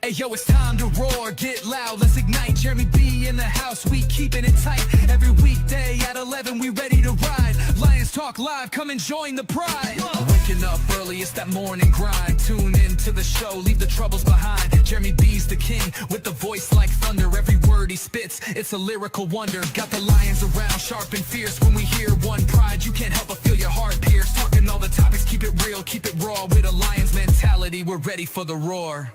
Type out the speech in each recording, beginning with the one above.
Hey yo, it's time to roar, get loud, let's ignite. Jeremy B in the house, we keeping it tight. Every weekday at 11, we ready to ride. Lions Talk Live, come and join the pride. Waking up early, it's that morning grind. Tune in to the show, leave the troubles behind. Jeremy B's the king, with the voice like thunder. Every word he spits, it's a lyrical wonder. Got the lions around, sharp and fierce. When we hear one pride, you can't help but feel your heart pierce. Talking all the topics, keep it real, keep it raw. With a lion's mentality, we're ready for the roar.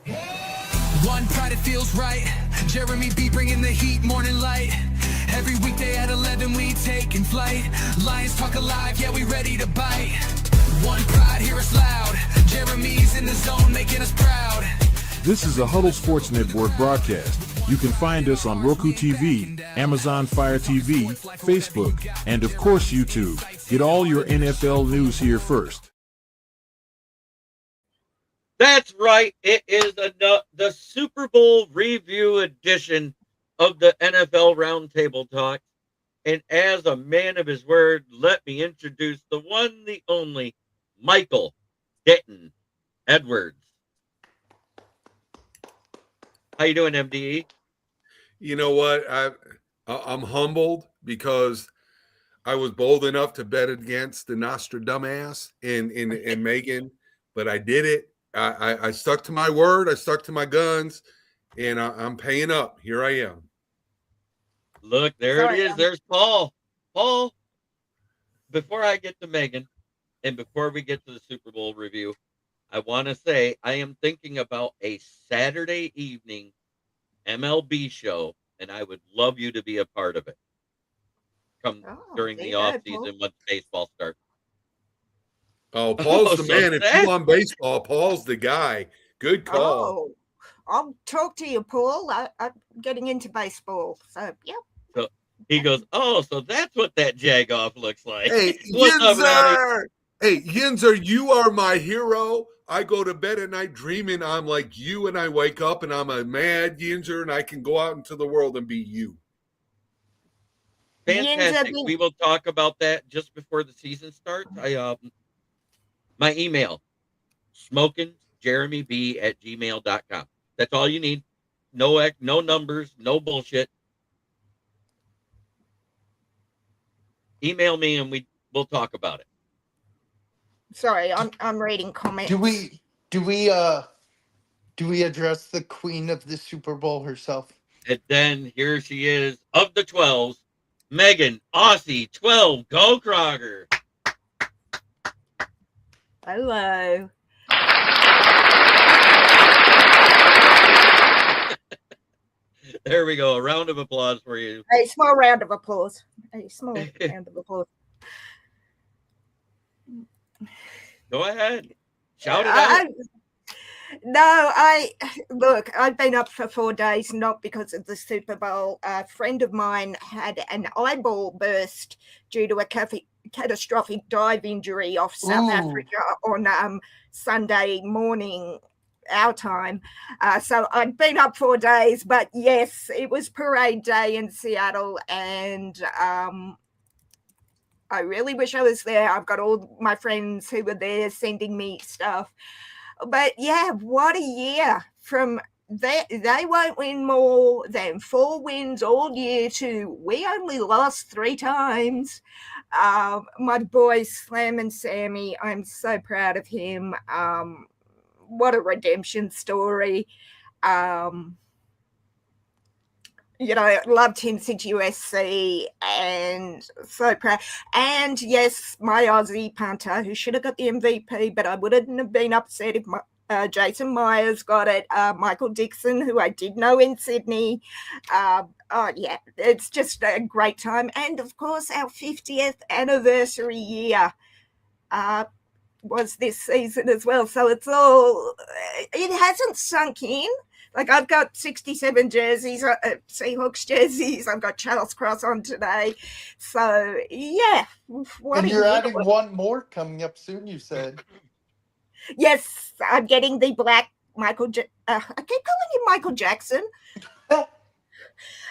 One pride, it feels right. Jeremy B bringing the heat, morning light. Every weekday at 11, we taking flight. Lions Talk Alive, yeah, we ready to bite. One pride, hear us loud. Jeremy's in the zone, making us proud. This is a Huddle Sports Network broadcast. You can find us on Roku TV, Amazon Fire TV, Facebook, and of course YouTube. Get all your NFL news here first. That's right. It is the Super Bowl review edition of the NFL Roundtable Talks. And as a man of his word, let me introduce the one, the only, Michael Denton Edwards. How you doing, MDE? You know what? I'm humbled because I was bold enough to bet against the Nostradamus and Megan, but I did it. I stuck to my word. I stuck to my guns, and I'm paying up. Here I am. Look, there it is. There's Paul. Paul, before I get to Megan and before we get to the Super Bowl review, I want to say I am thinking about a Saturday evening MLB show, and I would love you to be a part of it. Come during the off season once baseball starts. Oh, Paul's the man. If you want baseball, Paul's the guy. Good call. Oh, I'll talk to you, Paul. I'm getting into baseball. So, yep. So he goes, oh, so that's what that jag-off looks like. Hey, Yinzer! Hey, Yinzer, you are my hero. I go to bed at night dreaming I'm like you, and I wake up and I'm a mad Yinzer, and I can go out into the world and be you. Fantastic. We will talk about that just before the season starts. My email, smokingjeremyb@gmail.com. That's all you need. No numbers, no bullshit. Email me and we'll talk about it. Sorry, I'm reading comments. Do we address the queen of the Super Bowl herself? And then here she is of the 12s, Megan Aussie 12. Go Kroger. Hello. There we go. A round of applause for you. A small round of applause. A small round of applause. Go ahead. Shout it out. Look, I've been up for 4 days, not because of the Super Bowl. A friend of mine had an eyeball burst due to a catastrophic dive injury off South Africa on Sunday morning, our time. So I'd been up 4 days, but yes, it was parade day in Seattle, and I really wish I was there. I've got all my friends who were there sending me stuff. But yeah, what a year. From they won't win more than 4 wins all year to we only lost 3 times. My boy Slam and Sammy, I'm so proud of him. What a redemption story. Loved him since USC and so proud. And yes, my Aussie punter, who should have got the MVP, but I wouldn't have been upset if Jason Myers got it. Michael Dixon, who I did know in Sydney. It's just a great time. And of course, our 50th anniversary year was this season as well. So it hasn't sunk in. Like, I've got 67 jerseys, Seahawks jerseys. I've got Charles Cross on today. So, yeah. And you're adding one more coming up soon, you said. Yes, I'm getting the black I keep calling him Michael Jackson.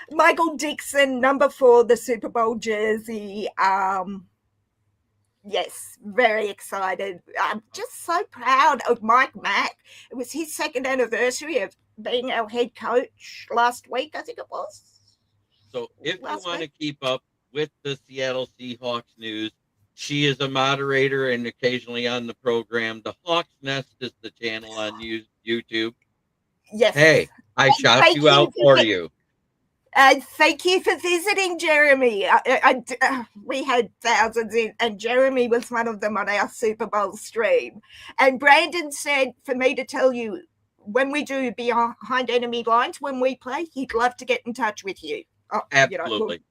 Michael Dixon, number 4, the Super Bowl jersey. Yes, very excited. I'm just so proud of Mike Mack. It was his 2nd anniversary of being our head coach last week, I think it was. So if you Last want to week. keep up with the Seattle Seahawks news, she is a moderator and occasionally on the program. The Hawks Nest is the channel on YouTube. Yes. Hey, I shout Thank you out for you. Thank you for visiting, Jeremy. We had thousands in, and Jeremy was one of them on our Super Bowl stream. And Brandon said for me to tell you, when we do Behind Enemy Lines, when we play, he'd love to get in touch with you. Absolutely.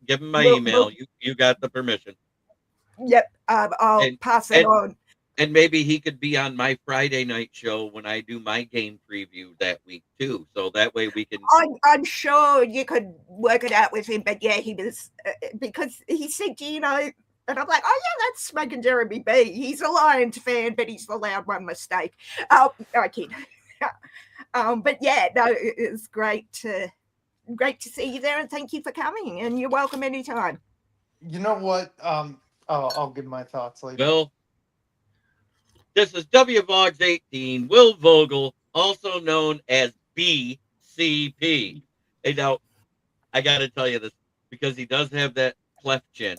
Give him my we'll- email. You got the permission. Yep, I'll pass it on. And maybe he could be on my Friday night show when I do my game preview that week too. So that way we can. I'm sure you could work it out with him, but yeah, he was because he said, and I'm like, oh yeah, that's Smoking Jeremy B. He's a Lions fan, but he's allowed one mistake. Oh, I kid. But yeah, no, it's great to see you there, and thank you for coming. And you're welcome anytime. You know what? I'll give my thoughts later. Well, this is WVOGS 18, Will Vogel, also known as BCP. Hey, now, I got to tell you this, because he does have that cleft chin.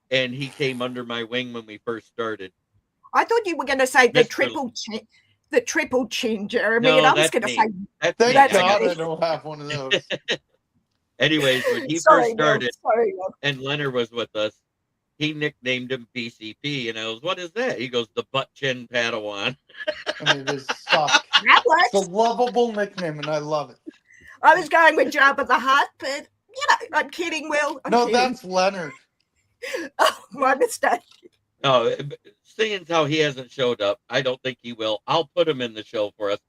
And he came under my wing when we first started. I thought you were going to say the triple chin, Jeremy, no, and I was going to say thank God I don't have one of those. Anyways, when he first started, and Leonard was with us, he nicknamed him BCP, and I was, what is that? He goes, the butt chin Padawan. And it is suck. That works. It's a lovable nickname, and I love it. I was going with Jabba the Hutt, but I'm kidding, Will. I'm kidding. That's Leonard. Oh, my mistake. No, seeing how he hasn't showed up, I don't think he will. I'll put him in the show for us.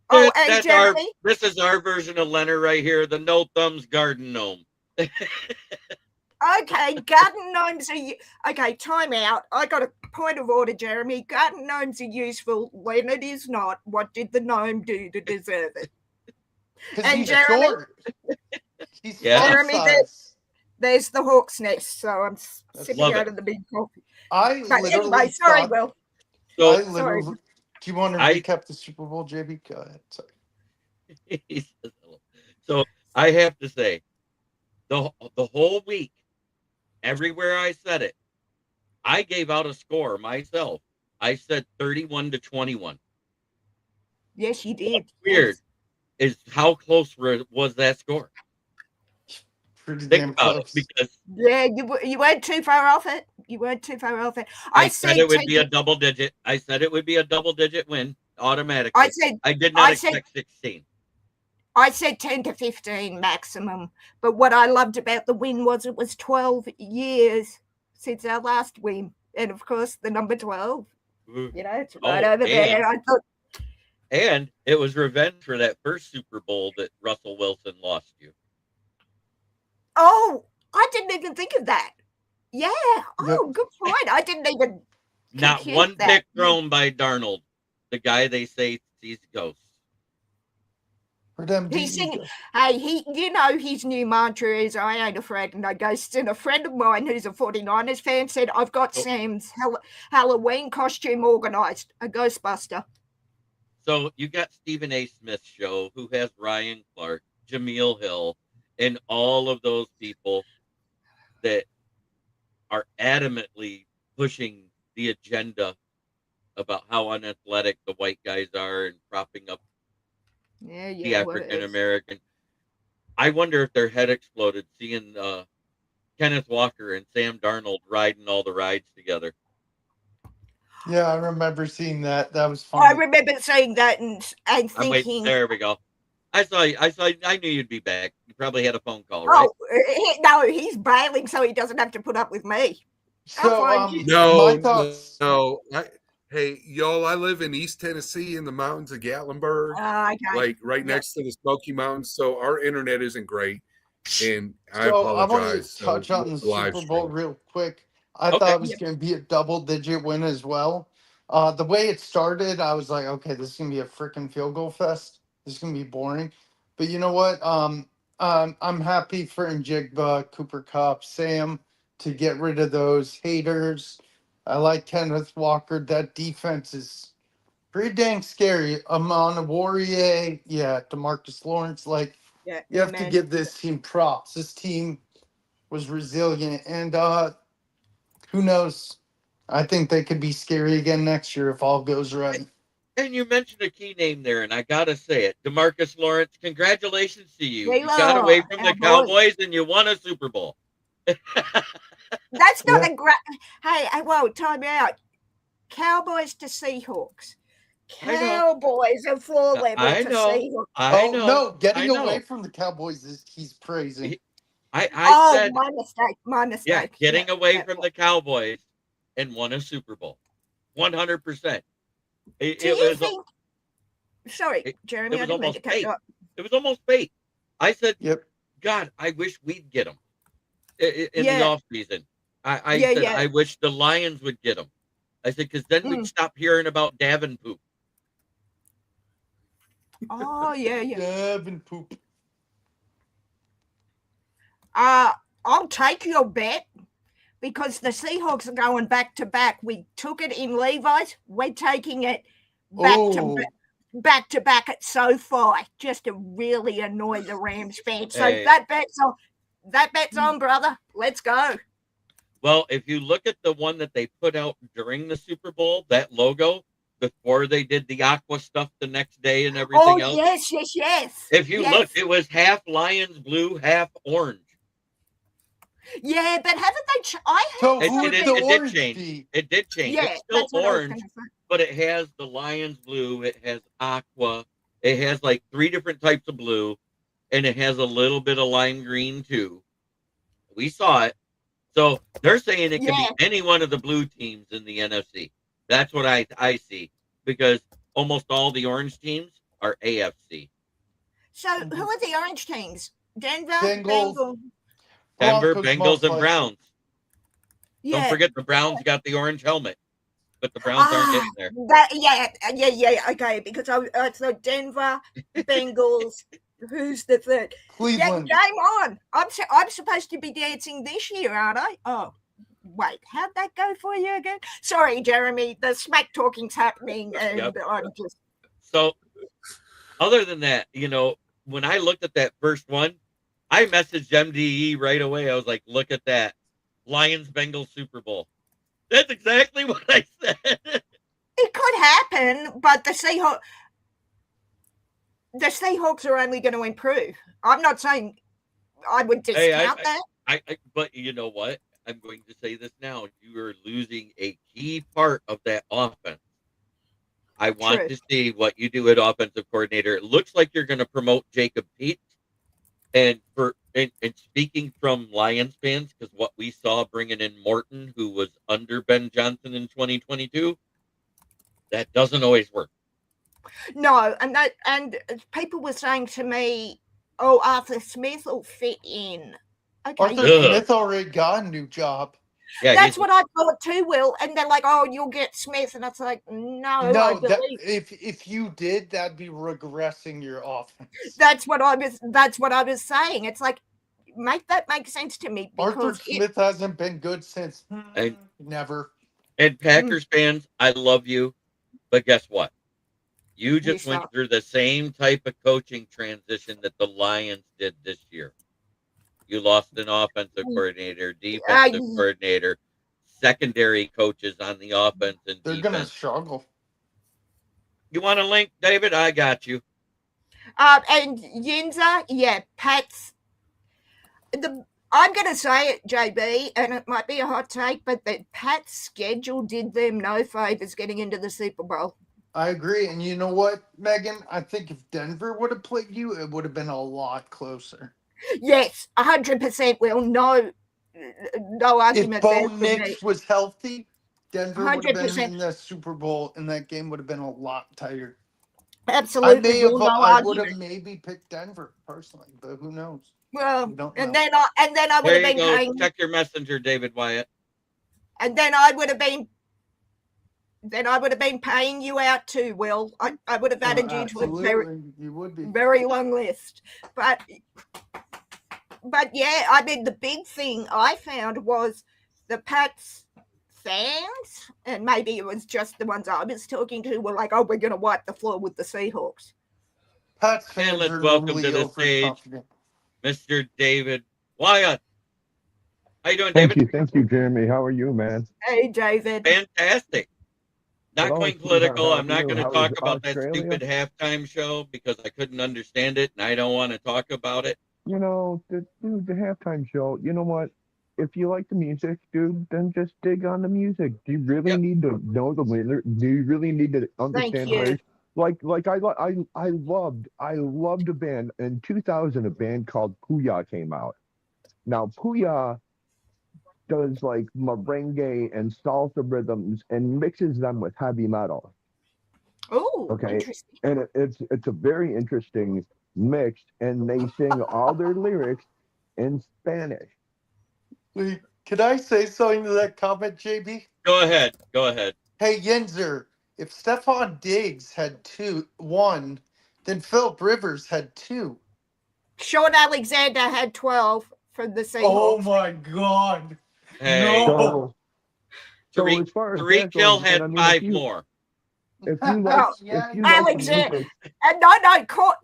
Oh, and Jeremy? This is our version of Leonard right here, the no thumbs garden gnome. Okay, garden gnomes are okay, time out. I got a point of order, Jeremy. Garden gnomes are useful. Leonard is not. What did the gnome do to deserve it? Because he's Jeremy, short. He's Jeremy, there's the hawk's nest, so I'm sipping out of the big coffee. Anyway, sorry, Will. Sorry. Do you want to recap the Super Bowl, JB? Go ahead. Sorry. So I have to say, the whole week, everywhere I said it, I gave out a score myself. I said 31-21. Yes, you did. What's weird is how close was that score? Pretty Think damn about close. it, because you weren't too far off it. I said it would be a double digit. I said it would be a double digit win automatically. I did not expect 16. I said 10 to 15 maximum. But what I loved about the win was it was 12 years since our last win. And of course, the number 12. It's right over there. I thought. And it was revenge for that first Super Bowl that Russell Wilson lost you. Oh, I didn't even think of that. Yeah. Oh, good point. I didn't even. Not one pick thrown by Darnold, the guy they say sees ghosts. He's singing. Hey, his new mantra is "I ain't afraid of no ghosts." And a friend of mine who's a 49ers fan said, "I've got Sam's Halloween costume organized, a Ghostbuster." So you got Stephen A. Smith's show, who has Ryan Clark, Jameel Hill, and all of those people that are adamantly pushing the agenda about how unathletic the white guys are and propping up the African American. I wonder if their head exploded seeing Kenneth Walker and Sam Darnold riding all the rides together. Yeah, I remember seeing that. That was fun. I remember seeing that and thinking. There we go. I knew you'd be back. You probably had a phone call, right? Oh, no, he's bailing so he doesn't have to put up with me. So, no. Hey, y'all, I live in East Tennessee in the mountains of Gatlinburg, like right next to the Smoky Mountains. So our internet isn't great. And I apologize. I want to touch on the Super Bowl real quick. I thought it was going to be a double-digit win as well. The way it started, I was like, okay, this is going to be a freaking field goal fest. This is going to be boring. But you know what? I'm happy for Njigba, Cooper Kupp, Sam to get rid of those haters. I like Kenneth Walker. That defense is pretty dang scary. Amon Warrior, yeah, DeMarcus Lawrence. Like, Yeah, you have to man. give this team props. This team was resilient, and who knows? I think they could be scary again next year if all goes right. And you mentioned a key name there, and I gotta say it, DeMarcus Lawrence. Congratulations to you. You got away from the Cowboys, and you won a Super Bowl. That's not a great. Hey, whoa, time out. Cowboys to Seahawks. Cowboys are full level to Seahawks. I know. No, getting away from the Cowboys is he's praising. I said, my mistake. My mistake. Yeah, getting away from the Cowboys and won a Super Bowl. 100%. Sorry, Jeremy, it was I didn't mean to cut you off. It was almost fate. I said, Yep. God, I wish we'd get them in the off season. I said, I wish the Lions would get them. I said, because then we'd stop hearing about Davin Poop. Oh, yeah. Davin Poop. I'll take your bet because the Seahawks are going back to back. We took it in Levi's. We're taking it back to back at SoFi just to really annoy the Rams fans. So that bet's on, brother. Let's go. Well, if you look at the one that they put out during the Super Bowl, that logo, before they did the aqua stuff the next day and everything else. Yes. If you look, it was half Lions blue, half orange. Yeah, but haven't they? It did change. Yeah, it's still orange, but it has the Lions blue. It has aqua. It has like 3 different types of blue, and it has a little bit of lime green too. We saw it. So they're saying it can be any one of the blue teams in the NFC. That's what I see, because almost all the orange teams are AFC. So who are the orange teams? Denver, Bengals. Denver, Bengals, and Browns. Yeah. Don't forget the Browns got the orange helmet, but the Browns aren't getting there. Okay, because I thought Denver, Bengals. Who's the third? Cleveland. Yeah, game on. I'm supposed to be dancing this year, aren't I? Oh, wait, how'd that go for you again? Sorry, Jeremy. The smack talking's happening, and I'm just. So, other than that, when I looked at that first one, I messaged MDE right away. I was like, "Look at that, Lions-Bengals Super Bowl." That's exactly what I said. It could happen, but the Seahawks are only going to improve. I'm not saying I would discount that. But you know what? I'm going to say this now. You are losing a key part of that offense. I want to see what you do at offensive coordinator. It looks like you're going to promote Jacob Pete. And speaking from Lions fans, because what we saw bringing in Morton, who was under Ben Johnson in 2022, that doesn't always work. No, and people were saying to me, "Oh, Arthur Smith will fit in." Okay, Arthur Smith already got a new job. Yeah, that's what I thought too, Will. And they're like, "Oh, you'll get Smith," and it's like, "No, I believe if you did, that'd be regressing your offense." That's what I was saying. It's like, make sense to me. Because Arthur Smith hasn't been good since never. And Packers fans, I love you, but guess what? You just went through the same type of coaching transition that the Lions did this year. You lost an offensive coordinator, defensive coordinator, secondary coaches on the offense and they're going to struggle. You want a link, David? I got you. And Yinza, Pat's. I'm going to say it, JB, and it might be a hot take, but the Pat's schedule did them no favors getting into the Super Bowl. I agree. And you know what, Megan? I think if Denver would have played you, it would have been a lot closer. Yes, 100% will. No argument. If Bo Nix was healthy, Denver would have been in the Super Bowl, and that game would have been a lot tighter. Absolutely. I would have maybe picked Denver personally, but who knows? Well, and then I would have been paying. Check your messenger, David Wyatt. And then I would have been. Then I would have been paying you out too, Will. I would have added you to a very long list. But yeah, I mean, the big thing I found was the Pats fans, and maybe it was just the ones I was talking to, were like, "Oh, we're going to wipe the floor with the Seahawks." Pats And fans let's are welcome really to the stage overconfident. Mr. David Wyatt. How you doing, Thank David? thank you, Jeremy. How are you, man? Hey, David. Fantastic. Not Hello, going sweetheart. political. How I'm are not you? going to How is talk about that Australia? stupid halftime show because I couldn't understand it, and I don't want to talk about it. You know, the halftime show. You know what? If you like the music, dude, then just dig on the music. Do you really Yep. need to know the lyrics? Do you really need to Thank understand the you. lyrics? Like I loved a band in 2000. A band called Puya came out. Now Puya does like merengue and salsa rhythms and mixes them with heavy metal. Oh, Okay, interesting. and it's a very interesting mix, and they sing all their lyrics in Spanish. Wait, can I say something to that comment, JB? Go ahead. Go ahead. Hey, Yenzer, if Stephon Diggs had one, then Philip Rivers had 2. Sean Alexander had 12 from the Seahawks. Oh my God! Hey, No. So as far as Tariq that Hill goes, had and I mean, 5 more. if you like, Yeah, if you like the Alexander, music,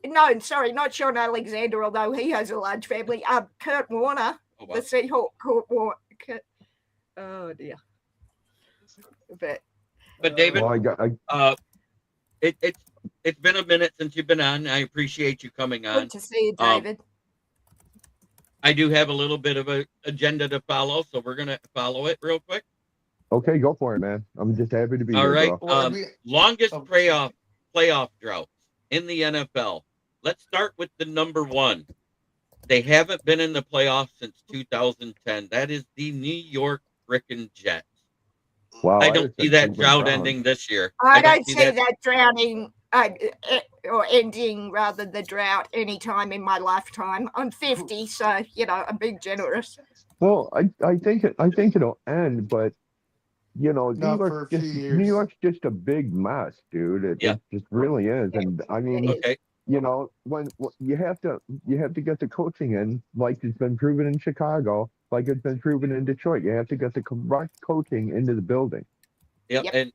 no, sorry, not Sean Alexander, although he has a large family. Kurt Warner, Oh, wow. the Seahawk, Kurt Warner. Oh dear. But David, well, it's been a minute since you've been on. I appreciate you coming on. Good to see you, David. I do have a little bit of an agenda to follow, so we're gonna follow it real quick. okay, go for it, man. I'm just happy to be All here, right. bro. Longest playoff droughts in the NFL. Let's start with the number one. They haven't been in the playoffs since 2010. That is the New York frickin' Jets. Wow, I don't see that drought Browns. ending this year. I don't see that drowning or ending, rather, the drought anytime in my lifetime. I'm 50, so I'm being generous. Well, I think it'll end, but New Not for a few years. New York's just a big mess, dude. It just really is, and I mean, Okay. when you have to get the coaching in, like it's been proven in Chicago, like it's been proven in Detroit. You have to get the correct coaching into the building. Yep. And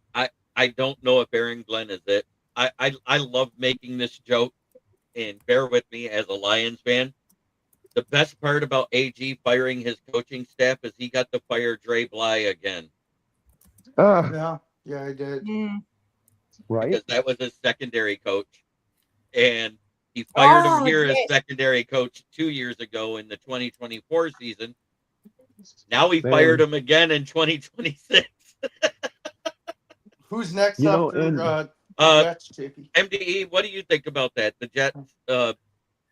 I don't know if Aaron Glenn is it. I love making this joke, and bear with me as a Lions fan. The best part about AG firing his coaching staff is he got to fire Dre Bly again. Yeah, I did. Right? Because that was his secondary coach. And he fired him here as secondary coach 2 years ago in the 2024 season. Now he fired him again in 2026. Who's next after Jets, JP? MDE, what do you think about that? The Jets, do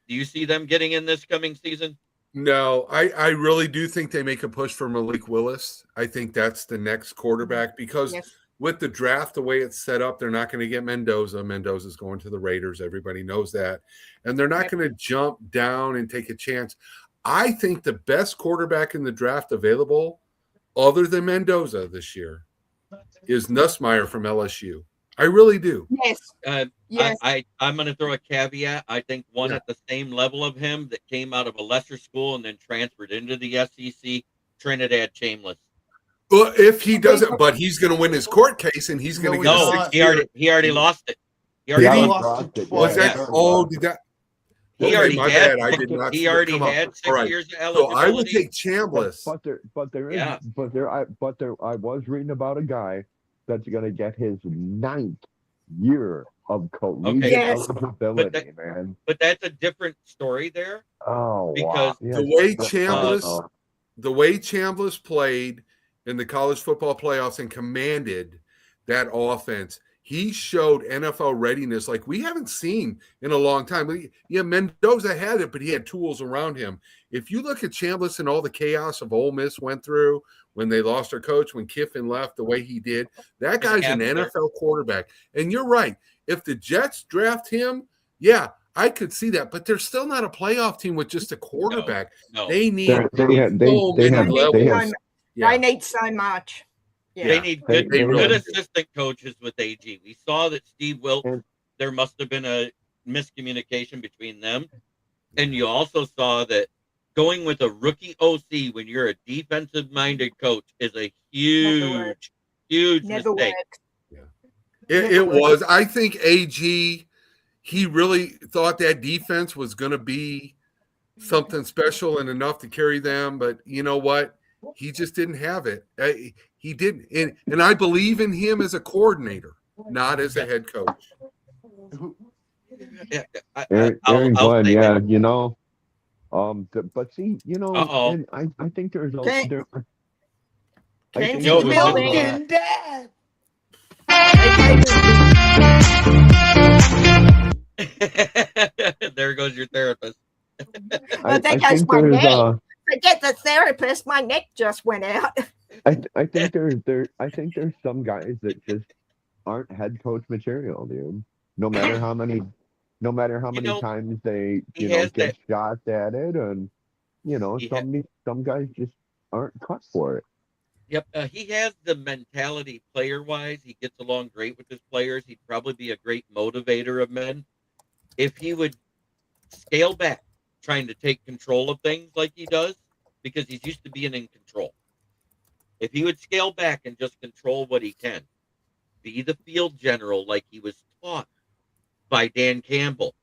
you see them getting in this coming season? No, I really do think they make a push for Malik Willis. I think that's the next quarterback because with the draft, the way it's set up, they're not going to get Mendoza. Mendoza's going to the Raiders. Everybody knows that. And they're not going to jump down and take a chance. I think the best quarterback in the draft available, other than Mendoza this year, is Nussmeier from LSU. I really do. Yes. I'm going to throw a caveat. I think one at the same level of him that came out of a lesser school and then transferred into the SEC, Trinidad Chambliss. Well, if he doesn't, but he's going to win his court case and he's going to get a 6-year. He already lost it. He lost it Was that? Oh, did that? He already my had. bad. I did not. He already had 6 years of eligibility. So I would take Chambliss. But I was reading about a guy that's going to get his 9th year of collegiate eligibility, man. But that's a different story there. Oh, because the way Chambliss played in the college football playoffs and commanded that offense, he showed NFL readiness like we haven't seen in a long time. Yeah, Mendoza had it, but he had tools around him. If you look at Chambliss and all the chaos of Ole Miss went through when they lost their coach, when Kiffin left the way he did, that guy's an NFL quarterback. And you're right. If the Jets draft him, I could see that. But they're still not a playoff team with just a quarterback. No. They need They need so much. Yeah. They need good assistant coaches with AG. We saw that Steve Wilkes, there must have been a miscommunication between them. And you also saw that going with a rookie OC when you're a defensive-minded coach is a huge Never mistake. worked. It was. I think AG, he really thought that defense was going to be something special and enough to carry them. But you know what? He just didn't have it. He didn't. And I believe in him as a coordinator, not as a head coach. Aaron I'll Glenn, say yeah, that. you know. But see, you know, Uh-oh. and I think there's a Can't- there, I Can't think Yo, there's who's a- this? Fucking dad. There goes your therapist. Well, there I goes think my there's neck. Forget the therapist. My neck just went out. I think there's some guys that just aren't head coach material, dude. No matter how many times they he has get that. shots at it, and some guys just aren't cut for it. Yep, he has the mentality player-wise. He gets along great with his players. He'd probably be a great motivator of men if he would scale back, trying to take control of things like he does, because he's used to being in control. If he would scale back and just control what he can, be the field general like he was taught by Dan Campbell,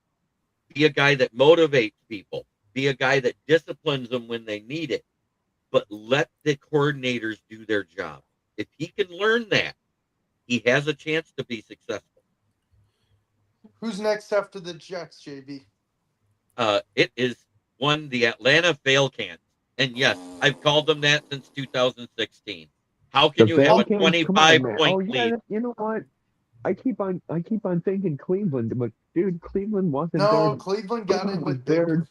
be a guy that motivates people, be a guy that disciplines them when they need it, but let the coordinators do their job. If he can learn that, he has a chance to be successful. Who's next after the Jets, JB? It is the Atlanta Falcons. And yes, I've called them that since 2016. How can you have a Falcons, come on, 25-point man. Oh yeah, lead? you know what? I keep on thinking Cleveland, but dude, Cleveland wasn't No, there. Cleveland got it with there.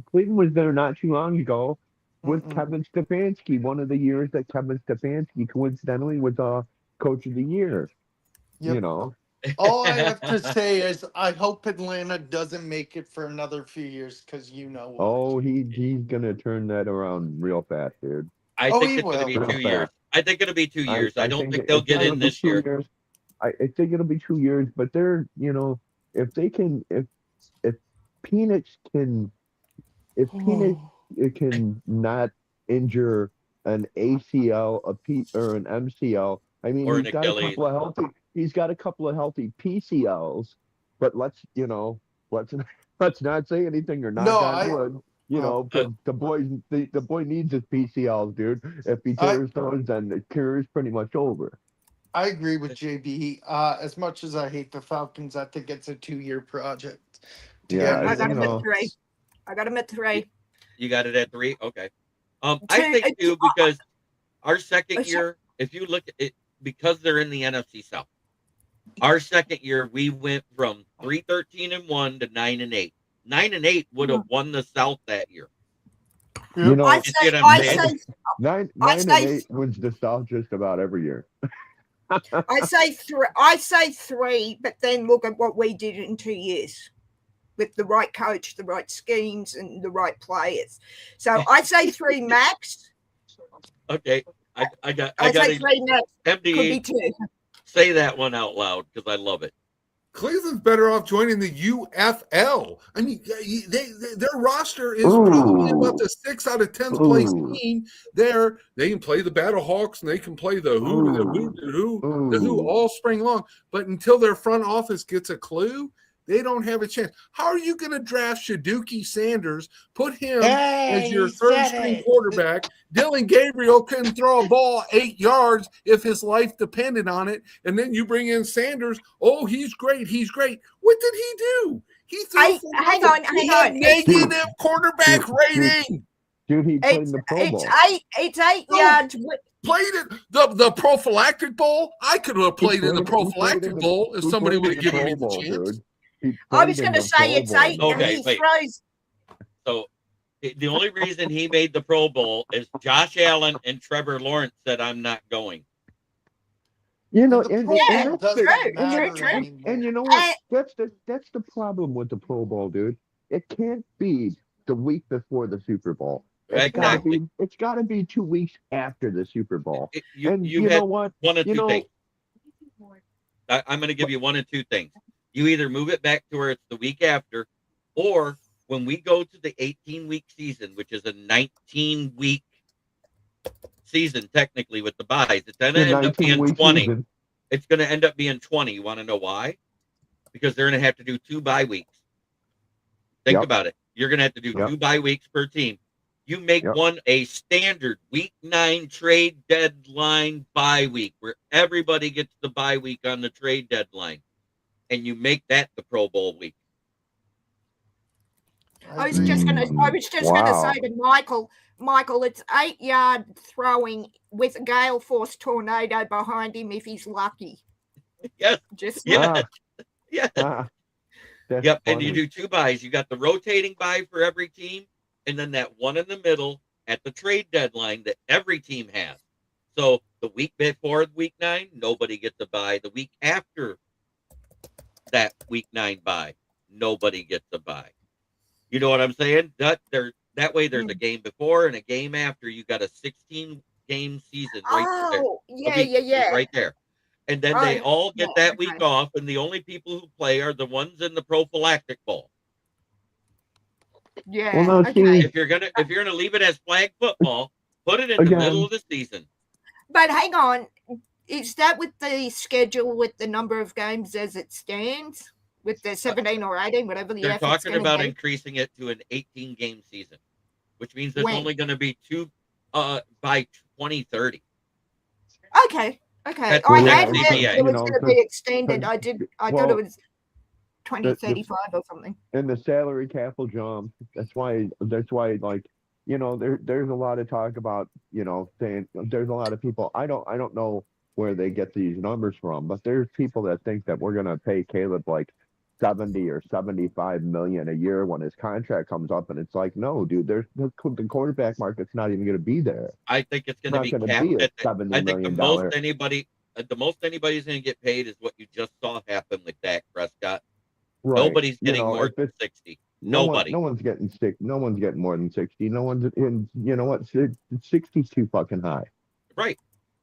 Cleveland was there not too long ago with Kevin Stefanski. One of the years that Kevin Stefanski coincidentally was coach of the year. Yep. You know. All I have to say is I hope Atlanta doesn't make it for another few years because you know what. Oh, he's gonna turn that around real fast, dude. I Oh, think he it's going to will. be 2 years. I think it'll be 2 years. I don't think they'll it's get gonna in be this year. 2 years. I think it'll be 2 years, but they're, if they can, if Peanuts can, if Peanuts can not injure an ACL, or an MCL. I mean, Or an he's got a Achilles. couple of healthy PCLs, but let's not say anything or knock on wood. The boy needs his PCLs, dude. If he tears those, then the career is pretty much over. I agree with JB. As much as I hate the Falcons, I think it's a 2-year project. I got him at 3. I got him at 3. You got it at 3? Okay. I think too, because our second year, if you look at it, because they're in the NFC South, our second year we went from 3-13-1 to 9-8. 9-8 would have won the South that year. I say 9-8 wins the South just about every year. I say 3, but then look at what we did in 2 years with the right coach, the right schemes, and the right players. So I say 3 max. Okay, I got say 3 max. MD, Could be 2. Say that one out loud because I love it. Cleveland's better off joining the UFL. I mean, their roster is probably about the 6th out of 10th place team. There, they can play the Battlehawks and they can play the Who all spring long. But until their front office gets a clue, they don't have a chance. How are you going to draft Shaduki Sanders, put him as your third-string quarterback? Dylan Gabriel couldn't throw a ball 8 yards if his life depended on it. And then you bring in Sanders. Oh, he's great. He's great. What did he do? He threw hang on. negative quarterback rating. Dude, he played in the Pro Bowl. It's 8 yards. Played it the prophylactic bowl. I could have played in the prophylactic bowl if somebody would have given me the chance. Dude. I was going to say it's 8. Okay, wait. So the only reason he made the Pro Bowl is Josh Allen and Trevor Lawrence said, "I'm not going." And you know what? That's the problem with the Pro Bowl, dude. It can't be the week before the Super Bowl. It's got to be 2 weeks after the Super Bowl. You know what? One of two things. I'm going to give you one of two things. You either move it back to where it's the week after, or when we go to the 18-week season, which is a 19-week season technically with the buys, it's going to end up being 20. Season. It's going to end up being 20. You want to know why? Because they're going to have to do 2 bye weeks. Think about it. You're going to have to do 2 bye weeks per team. You make one a standard week 9 trade deadline bye week where everybody gets the bye week on the trade deadline, and you make that the Pro Bowl week. I was just gonna say to Michael, it's 8-yard throwing with a gale force tornado behind him if he's lucky. Yes. Yes. Yep. And you do 2 buys. You got the rotating buy for every team, and then that one in the middle at the trade deadline that every team has. So the week before week 9, nobody gets a buy. The week after that week 9 buy, nobody gets a buy. You know what I'm saying? That way there's a game before and a game after. You got a 16-game season right there. Oh, yeah. Right there. And then they all get that week off, and the only people who play are the ones in the prophylactic bowl. Yeah. Well, if you're gonna leave it as flag football, put it in the middle of the season. But hang on, is that with the schedule with the number of games as it stands? With the 17 or 18, whatever the they're talking about increasing it to an 18-game season, which means there's only going to be 2 by 2030. Okay. I That's had CBA. it was going to be extended. I thought it was 2035 or something. And the salary cap will jump. That's why like, you know, there's a lot of talk about, you know, saying there's a lot of people. I don't know where they get these numbers from, but there's people that think that we're going to pay Caleb like 70 or 75 million a year when his contract comes up, and it's like, no, dude, there's the quarterback market's not even going to be there. I think it's going to be capped at $70 million. The most anybody's going to get paid is what you just saw happen with Dak Prescott. Right. Nobody's getting more than 60. Nobody. No one's getting sick. No one's getting more than 60. No one's in. You know what? 60's too fucking high. Right.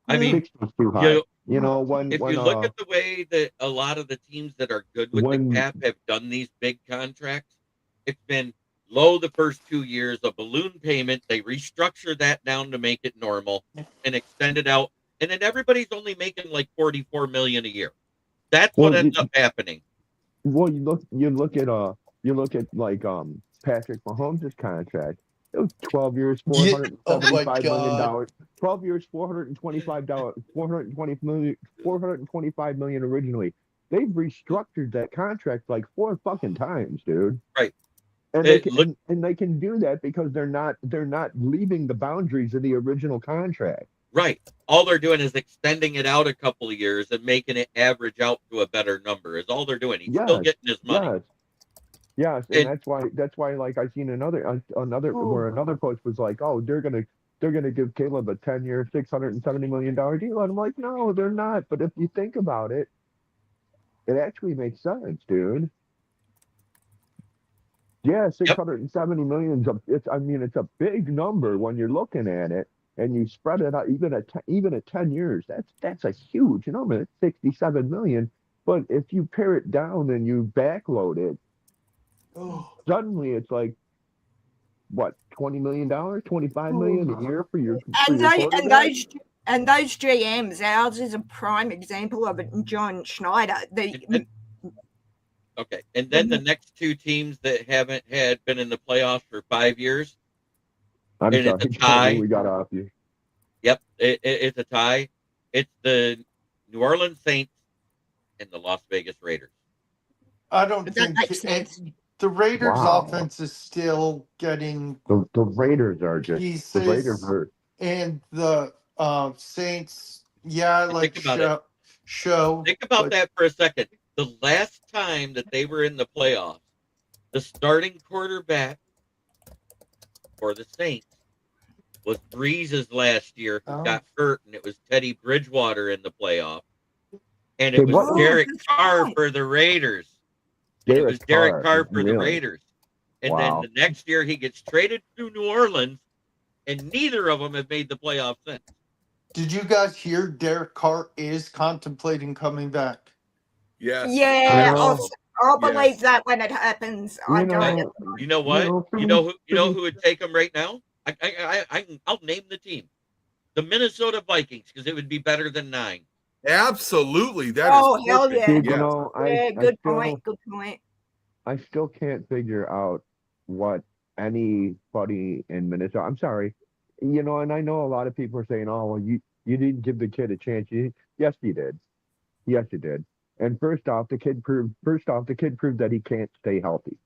I mean, 60's too high. You know, if you look at the way that a lot of the teams that are good with the cap have done these big contracts, it's been low the first 2 years, a balloon payment. They restructure that down to make it normal and extend it out, and then everybody's only making like $44 million a year. That's what ends up happening. Well, you look at like Patrick Mahomes' contract. It was 12 years, $475 million. 12 years, $425 million originally. They've restructured that contract like 4 fucking times, dude. Right. And they can do that because they're not leaving the boundaries of the original contract. Right. All they're doing is extending it out a couple of years and making it average out to a better number. Is all they're doing. He's still getting his money. Yes, and that's why like I seen another where another post was like, oh, they're gonna give Caleb a 10-year, $670 million deal, and I'm like, no, they're not. But if you think about it, it actually makes sense, dude. Yeah, 670 million. It's a big number when you're looking at it, and you spread it out even at 10 years. That's a huge number. It's 67 million. But if you pare it down and you backload it, suddenly it's like what, $20 million, $25 million a year for your and those GMs. Ours is a prime example of it. John Schneider. Okay, and then the next 2 teams that haven't been in the playoffs for 5 years. It's a tie. We got off you. Yep, it's a tie. It's the New Orleans Saints and the Las Vegas Raiders. I don't think the Raiders' offense is still getting. The Raiders are just pieces, the Raiders are, and the Saints. Yeah, like show. Think about that for a second. The last time that they were in the playoffs, the starting quarterback for the Saints was Breeze's last year, who got hurt, and it was Teddy Bridgewater in the playoff. And it was Derek Carr for the Raiders. It was Derek Carr for the Raiders. And then the next year he gets traded to New Orleans, and neither of them have made the playoffs since. Did you guys hear Derek Carr is contemplating coming back? Yes. Yeah. I'll believe that when it happens. I don't. You know what? You know who would take them right now? I'll name the team, the Minnesota Vikings, because it would be better than 9. Absolutely, that Oh, is hell perfect. yeah. Dude, Yeah, good point. Good point. I still can't figure out what anybody in Minnesota. I'm sorry, and I know a lot of people are saying, "Oh, well, you didn't give the kid a chance." Yes, you did. Yes, you did. And first off, the kid proved that he can't stay healthy.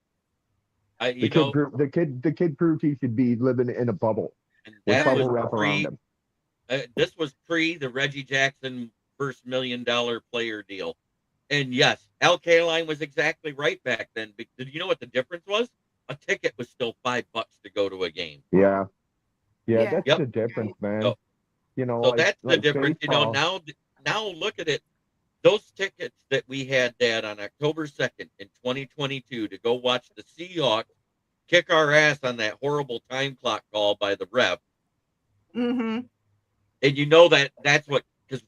The kid proved he should be living in a bubble with bubble wrap around him. This was pre the Reggie Jackson first $1 million player deal. And yes, Al Kaline was exactly right back then. Did you know what the difference was? A ticket was still $5 to go to a game. Yeah, that's the difference, man. So that's the difference. Baseball. Now look at it. Those tickets that we had, Dad, on October 2nd in 2022 to go watch the Seahawks kick our ass on that horrible time clock call by the ref. Mm-hmm. And that's what, because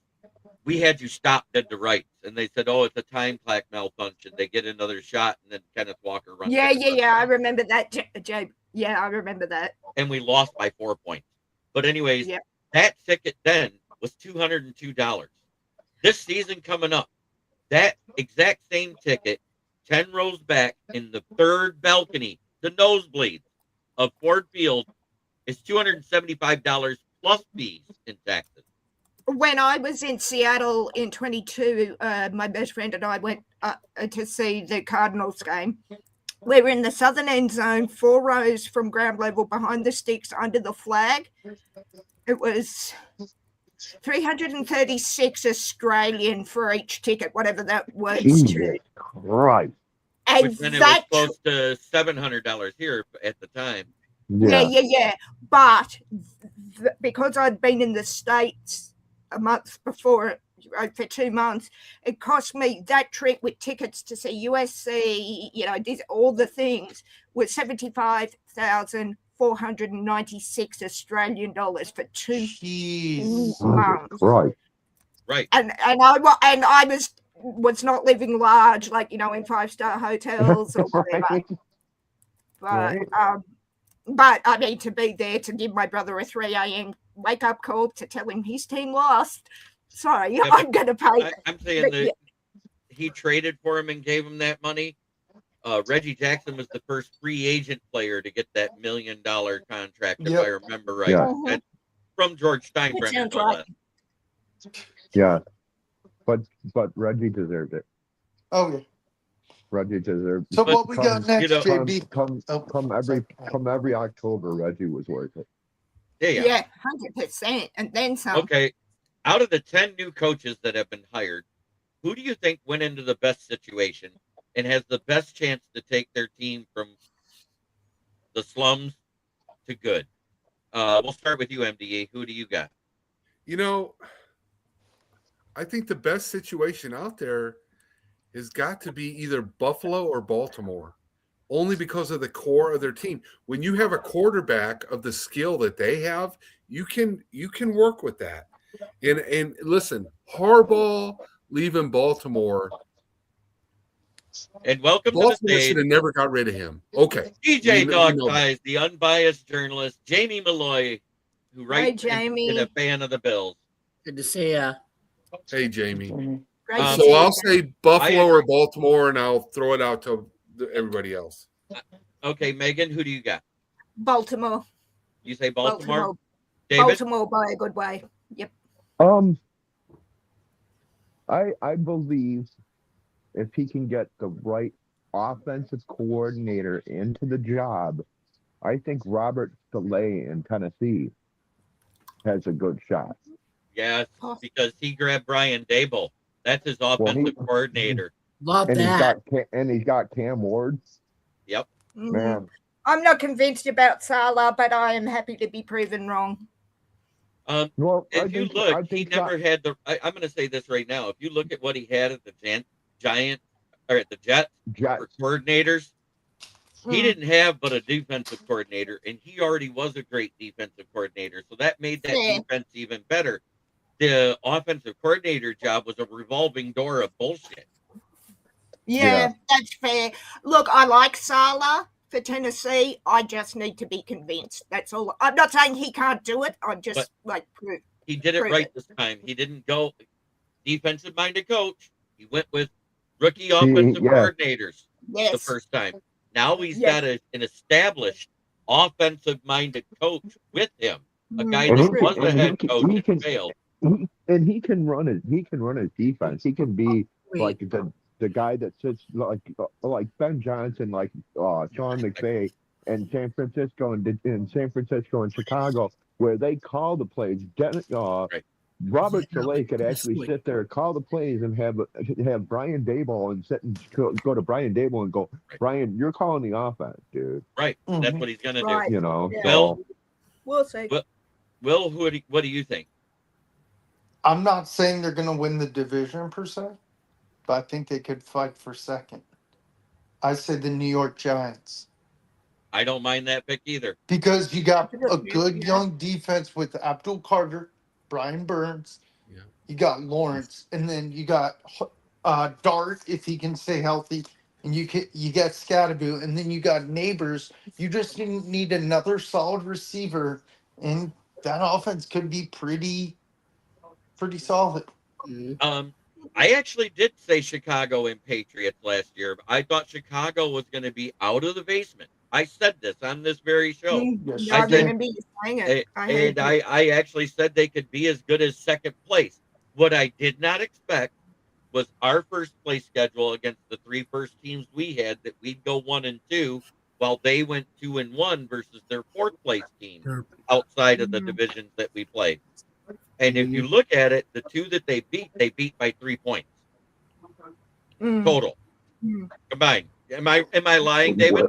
we had you stop dead to rights, and they said, "Oh, it's a time clock malfunction." They get another shot, and then Kenneth Walker runs. Yeah. I remember that, Jay. Yeah, I remember that. And we lost by 4 points. But anyways, that ticket then was $202. This season coming up, that exact same ticket, 10 rows back in the third balcony, the nosebleeds of Ford Field, is $275 plus fees in taxes. When I was in Seattle in 22, my best friend and I went to see the Cardinals game. We were in the southern end zone, 4 rows from ground level behind the sticks under the flag. It was 336 Australian for each ticket, whatever that works to. Right. And which then it was close to $700 here at the time. Yeah. But because I'd been in the States a month before, for 2 months, it cost me that trip with tickets to see USC, all the things, was 75,496 Australian dollars for 2 months. Right. And I was not living large, like, in 5-star hotels or whatever. But I mean, to be there to give my brother a 3 a.m. wake up call to tell him his team lost. Sorry, I'm going to pay. I'm saying that he traded for him and gave him that money. Reggie Jackson was the first free agent player to get that $1 million contract, if I remember right. Yeah. From George Steinbrenner, no less. Yeah, but Reggie deserved it. Oh yeah, Reggie deserved it. So what we got next, JB? Come every October, Reggie was worth it. Yeah, 100%, and then some. Okay, out of the 10 new coaches that have been hired, who do you think went into the best situation and has the best chance to take their team from the slums to good? We'll start with you, MDE. Who do you got? I think the best situation out there has got to be either Buffalo or Baltimore, only because of the core of their team. When you have a quarterback of the skill that they have, you can work with that. And listen, Harbaugh leaving Baltimore. And welcome Baltimore to the stage. Should have never got rid of him. Okay. DJ Dog Ties, the unbiased journalist, Jamie Malloy, who writes and a fan of the Bills. Good to see ya. Hey, Jamie. So I'll say Buffalo or Baltimore, and I'll throw it out to everybody else. Okay, Megan, who do you got? Baltimore. You say Baltimore? David? Baltimore by a good way. Yep. I believe if he can get the right offensive coordinator into the job, I think Robert Saleh in Tennessee has a good shot. Yes, because he grabbed Brian Dable. That's his offensive coordinator. Love that. He's got Cam Ward. Yep. Man. I'm not convinced about Salah, but I am happy to be proven wrong. If you look, he never had the. I'm going to say this right now. If you look at what he had at the Giants or at the Jets for coordinators, he didn't have but a defensive coordinator, and he already was a great defensive coordinator. So that made that defense even better. The offensive coordinator job was a revolving door of bullshit. Yeah, that's fair. Look, I like Salah for Tennessee. I just need to be convinced. That's all. I'm not saying he can't do it. I just prove. He did it right this time. He didn't go defensive-minded coach. He went with rookie offensive coordinators the first time. Now he's got an established offensive-minded coach with him, a guy that was a head coach and failed. And he can run his defense. He can be like the guy that sits like Ben Johnson, like Sean McVay in San Francisco and Chicago, where they call the plays. Robert Saleh could actually sit there, call the plays, and have Brian Daboll and sit and go to Brian Daboll and go, Brian, you're calling the offense, dude. Right. That's what he's going to do. You know. Yeah. So. We'll see. Will, what do you think? I'm not saying they're going to win the division per se, but I think they could fight for second. I say the New York Giants. I don't mind that pick either. Because you got a good young defense with Abdul Carter, Brian Burns. Yeah. You got Lawrence, and then you got Dart if he can stay healthy, and you got Scatterboot, and then you got Neighbors. You just need another solid receiver, and that offense could be pretty solid. I actually did say Chicago and Patriots last year. But I thought Chicago was going to be out of the basement. I said this on this very show. I remember you saying it. I actually said they could be as good as second place. What I did not expect was our first place schedule against the three first teams we had, that we'd go 1-2 while they went 2-1 versus their fourth place team outside of the divisions that we played. And if you look at it, the two that they beat by 3 points total combined. Am I lying, David?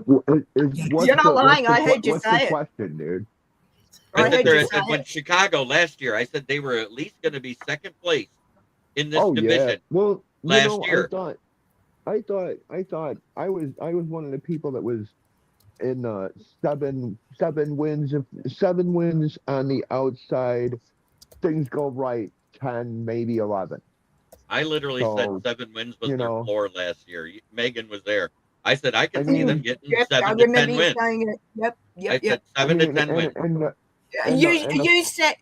You're not lying. I heard you say it. Question, dude. I said when Chicago last year, I said they were at least going to be second place in this division. Yeah. Well, last year. I thought I was one of the people that was in seven wins on the outside. Things go right, 10, maybe 11. I literally said 7 wins was their floor last year. Megan was there. I said I can see them getting 7 to 10 wins. Yep. I said 7 to 10 wins. You said,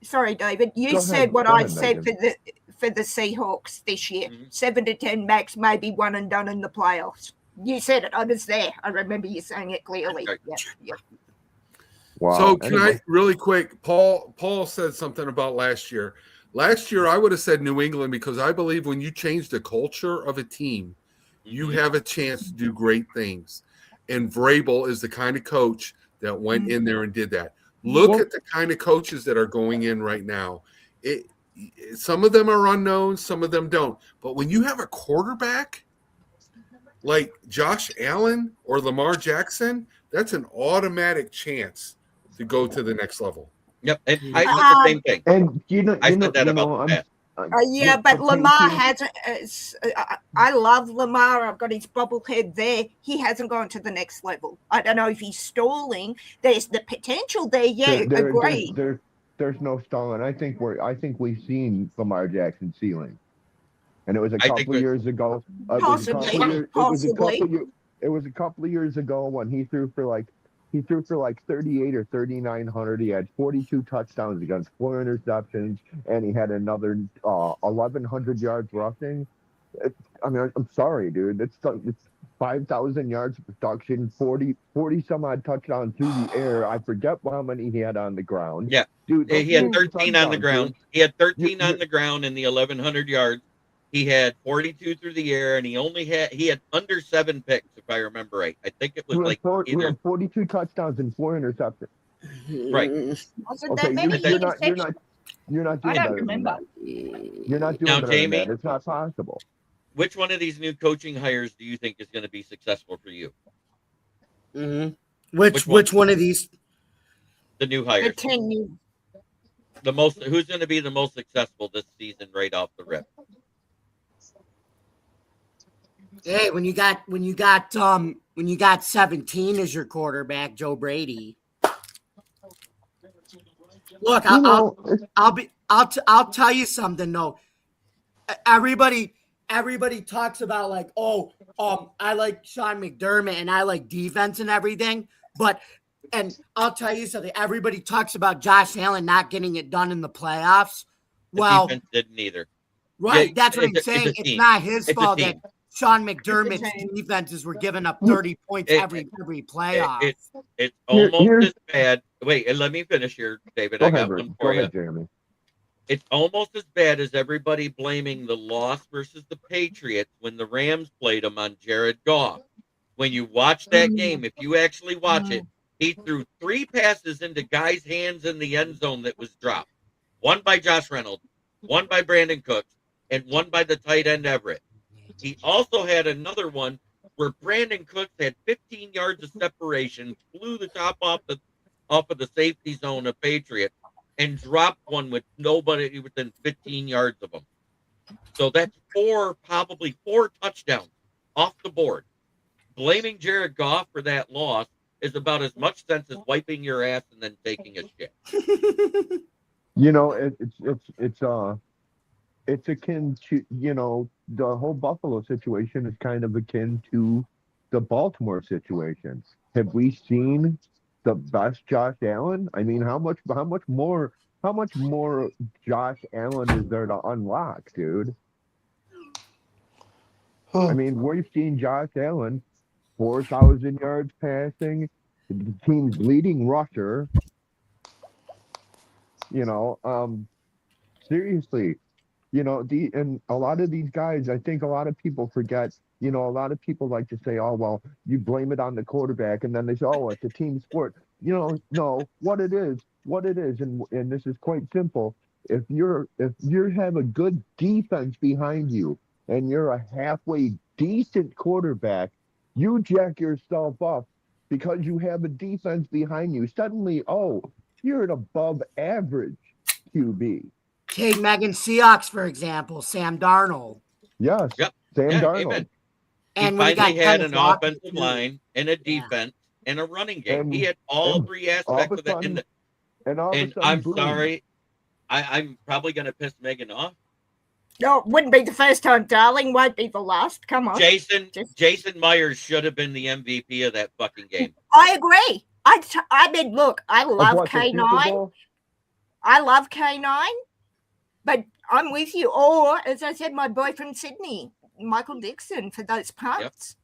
sorry, David. You said what I said for the Seahawks this year. 7 to 10 max, maybe one and done in the playoffs. You said it. I was there. I remember you saying it clearly. Yep. Wow. So can I really quick? Paul said something about last year. Last year, I would have said New England, because I believe when you change the culture of a team, you have a chance to do great things. And Vrabel is the kind of coach that went in there and did that. Look at the kind of coaches that are going in right now. Some of them are unknown, some of them don't. But when you have a quarterback like Josh Allen or Lamar Jackson, that's an automatic chance to go to the next level. Yep, and I said the same thing. And I said that about Pat. But Lamar hasn't. I love Lamar. I've got his bobblehead there. He hasn't gone to the next level. I don't know if he's stalling. There's the potential there. Yeah, agree. There's no stalling. I think we've seen Lamar Jackson's ceiling, and it was a couple of years ago. Possibly. It was a couple of years ago when he threw for like 38 or 3,900. He had 42 touchdowns against 4 interceptions, and he had another 1,100 yards rushing. I'm sorry, dude. It's 5,000 yards of production, 40 some odd touchdowns through the air. I forget how many he had on the ground. Yeah, dude. He had 13 on the ground. Dude. He had 13 on the ground in the 1,100 yards. He had 42 through the air, and he had under 7 picks, if I remember right. I think it was like 42 touchdowns and 4 interceptions. Right. You're not doing better than that. You're not doing better than that. It's not possible. Which one of these new coaching hires do you think is going to be successful for you? Which one of these? The new hires. Who's going to be the most successful this season right off the rip? Hey, when you got 17 as your quarterback, Joe Brady. Look, I'll tell you something though. Everybody, everybody talks about like, I like Sean McDermott and I like defense and everything, and I'll tell you something. Everybody talks about Josh Allen not getting it done in the playoffs. The defense didn't either. Right. Yeah, That's what I'm saying. It's not his fault that Sean McDermott's defenses were giving up 30 points every playoff. It's almost as bad. Wait, and let me finish here, David. I got one for you. Jeremy. It's almost as bad as everybody blaming the loss versus the Patriots when the Rams played them on Jared Goff. When you watch that game, if you actually watch it, he threw 3 passes into guys' hands in the end zone that was dropped. One by Josh Reynolds, one by Brandon Cooks, and one by the tight end Everett. He also had another one where Brandon Cooks had 15 yards of separation, flew the top off of the safety zone of Patriots, and dropped one with nobody within 15 yards of him. So that's probably four touchdowns off the board. Blaming Jared Goff for that loss is about as much sense as wiping your ass and then taking a shit. You know, it's akin to, you know, the whole Buffalo situation is kind of akin to the Baltimore situation. Have we seen the best Josh Allen? I mean, how much more Josh Allen is there to unlock, dude? I mean, we've seen Josh Allen 4,000 yards passing, the team's leading rusher. You know, seriously, you know, and a lot of these guys, I think a lot of people forget, you know, a lot of people like to say, oh, well, you blame it on the quarterback, and then they say, oh, it's a team sport. You know, no, what it is, and this is quite simple. If you have a good defense behind you and you're a halfway decent quarterback, you jack yourself up because you have a defense behind you. Suddenly, oh, you're an above average QB. Take Megan Seahawks, for example, Sam Darnold. Yes, yep. Sam Darnold. Amen. And he finally had an offensive line and a defense and a running game. He had all 3 aspects of that. And I'm sorry, I'm probably going to piss Megan off. No, it wouldn't be the first time, darling. Won't be the last. Come on. Jason Myers should have been the MVP of that fucking game. I agree. I mean, look, I love K9. I love K9, but I'm with you. Or, as I said, my boy from Sydney, Michael Dixon, for those punts.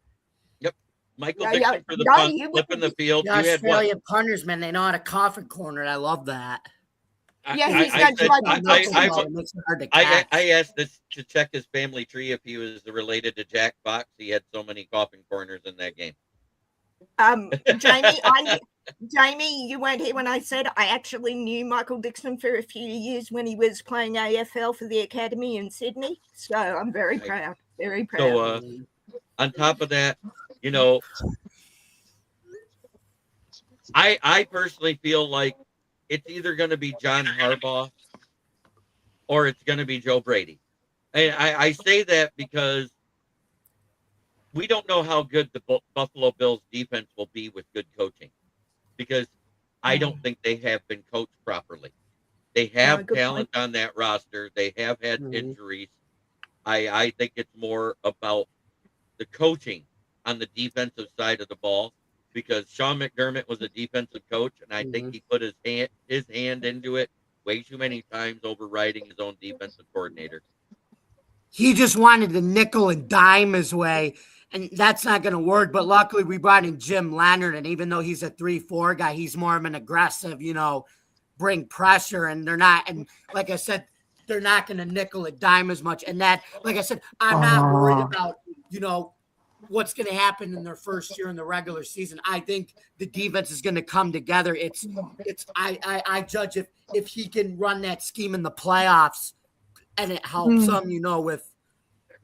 Yep. Michael Dixon for the punt, flipping the field. The Australian punters, man, they know how to coffin corner. I love that. Yeah, I asked this to check his family tree if he was related to Jack Fox. He had so many coffin corners in that game. Jamie, you weren't here when I said I actually knew Michael Dixon for a few years when he was playing AFL for the Academy in Sydney. So I'm very proud. Very proud. So on top of that, you know, I personally feel like it's either going to be John Harbaugh or it's going to be Joe Brady. And I say that because we don't know how good the Buffalo Bills defense will be with good coaching, because I don't think they have been coached properly. They have talent on that roster. They have had injuries. I think it's more about the coaching on the defensive side of the ball, because Sean McDermott was a defensive coach, and I think he put his hand into it way too many times, overriding his own defensive coordinator. He just wanted to nickel and dime his way, and that's not going to work. But luckily, we brought in Jim Leonard, and even though he's a 3-4 guy, he's more of an aggressive, you know, bring pressure, and they're not. And like I said, they're not going to nickel and dime as much. And that, like I said, I'm not worried about, you know, what's going to happen in their first year in the regular season. I think the defense is going to come together. I judge if he can run that scheme in the playoffs, and it helps them, you know, with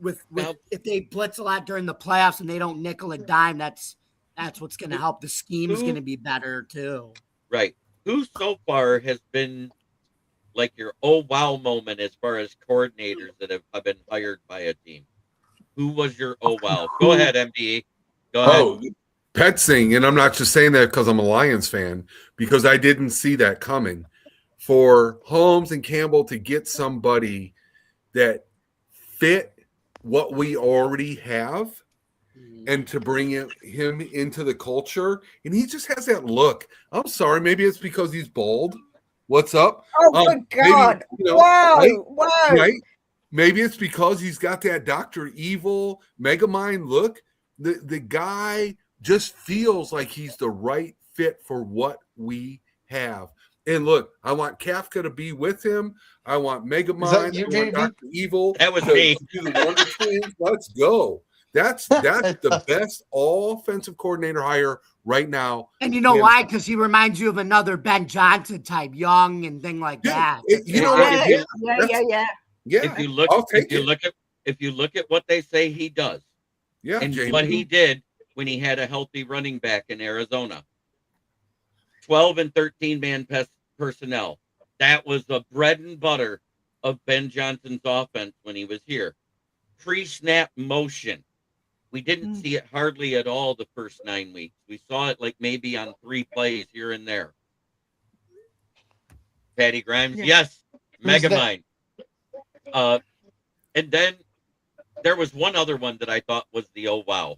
if they blitz a lot during the playoffs and they don't nickel and dime, that's what's going to help. The scheme is going to be better too. Right. Who so far has been like your oh wow moment as far as coordinators that have been hired by a team? Who was your oh wow? Go ahead, MDE. Go ahead. Oh, Petsing, and I'm not just saying that because I'm a Lions fan, because I didn't see that coming. For Holmes and Campbell to get somebody that fit what we already have and to bring him into the culture. And he just has that look. I'm sorry, maybe it's because he's bald. What's up? Oh, good God. Maybe, Whoa, right? whoa. Right? Maybe it's because he's got that Dr. Evil Megamind look. The guy just feels like he's the right fit for what we have. And look, I want Kafka to be with him. I want Megamind. you, I want JB? Dr. Evil. That was to me. do the Wonder Twins. Let's go. That's the best offensive coordinator hire right now. And you know why? Because he reminds you of another Ben Johnson type, young and thing like that. You know what? Yeah. If you look at what they say he does, and Jamie. what he did when he had a healthy running back in Arizona, 12 and 13 man personnel. That was the bread and butter of Ben Johnson's offense when he was here. Pre-snap motion. We didn't see it hardly at all the first 9 weeks. We saw it like maybe on 3 plays here and there. Patty Grimes, yes. Megamind. And then there was one other one that I thought was the oh wow.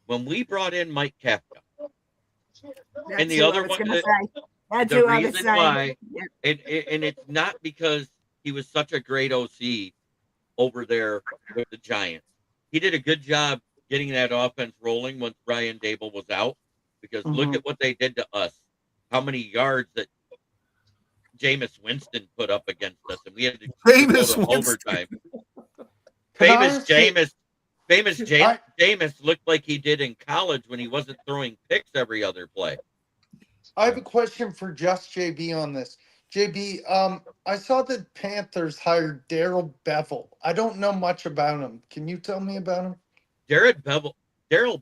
When we brought in Mike Kafka. And the other one, the reason why, and it's not because he was such a great OC over there with the Giants. He did a good job getting that offense rolling once Brian Dable was out, because look at what they did to us. How many yards that Jameis Winston put up against us, and we had to go to overtime. Jameis looked like he did in college when he wasn't throwing picks every other play. I have a question for just JB on this. JB, I saw the Panthers hired Darrell Bevel. I don't know much about him. Can you tell me about him? Darrell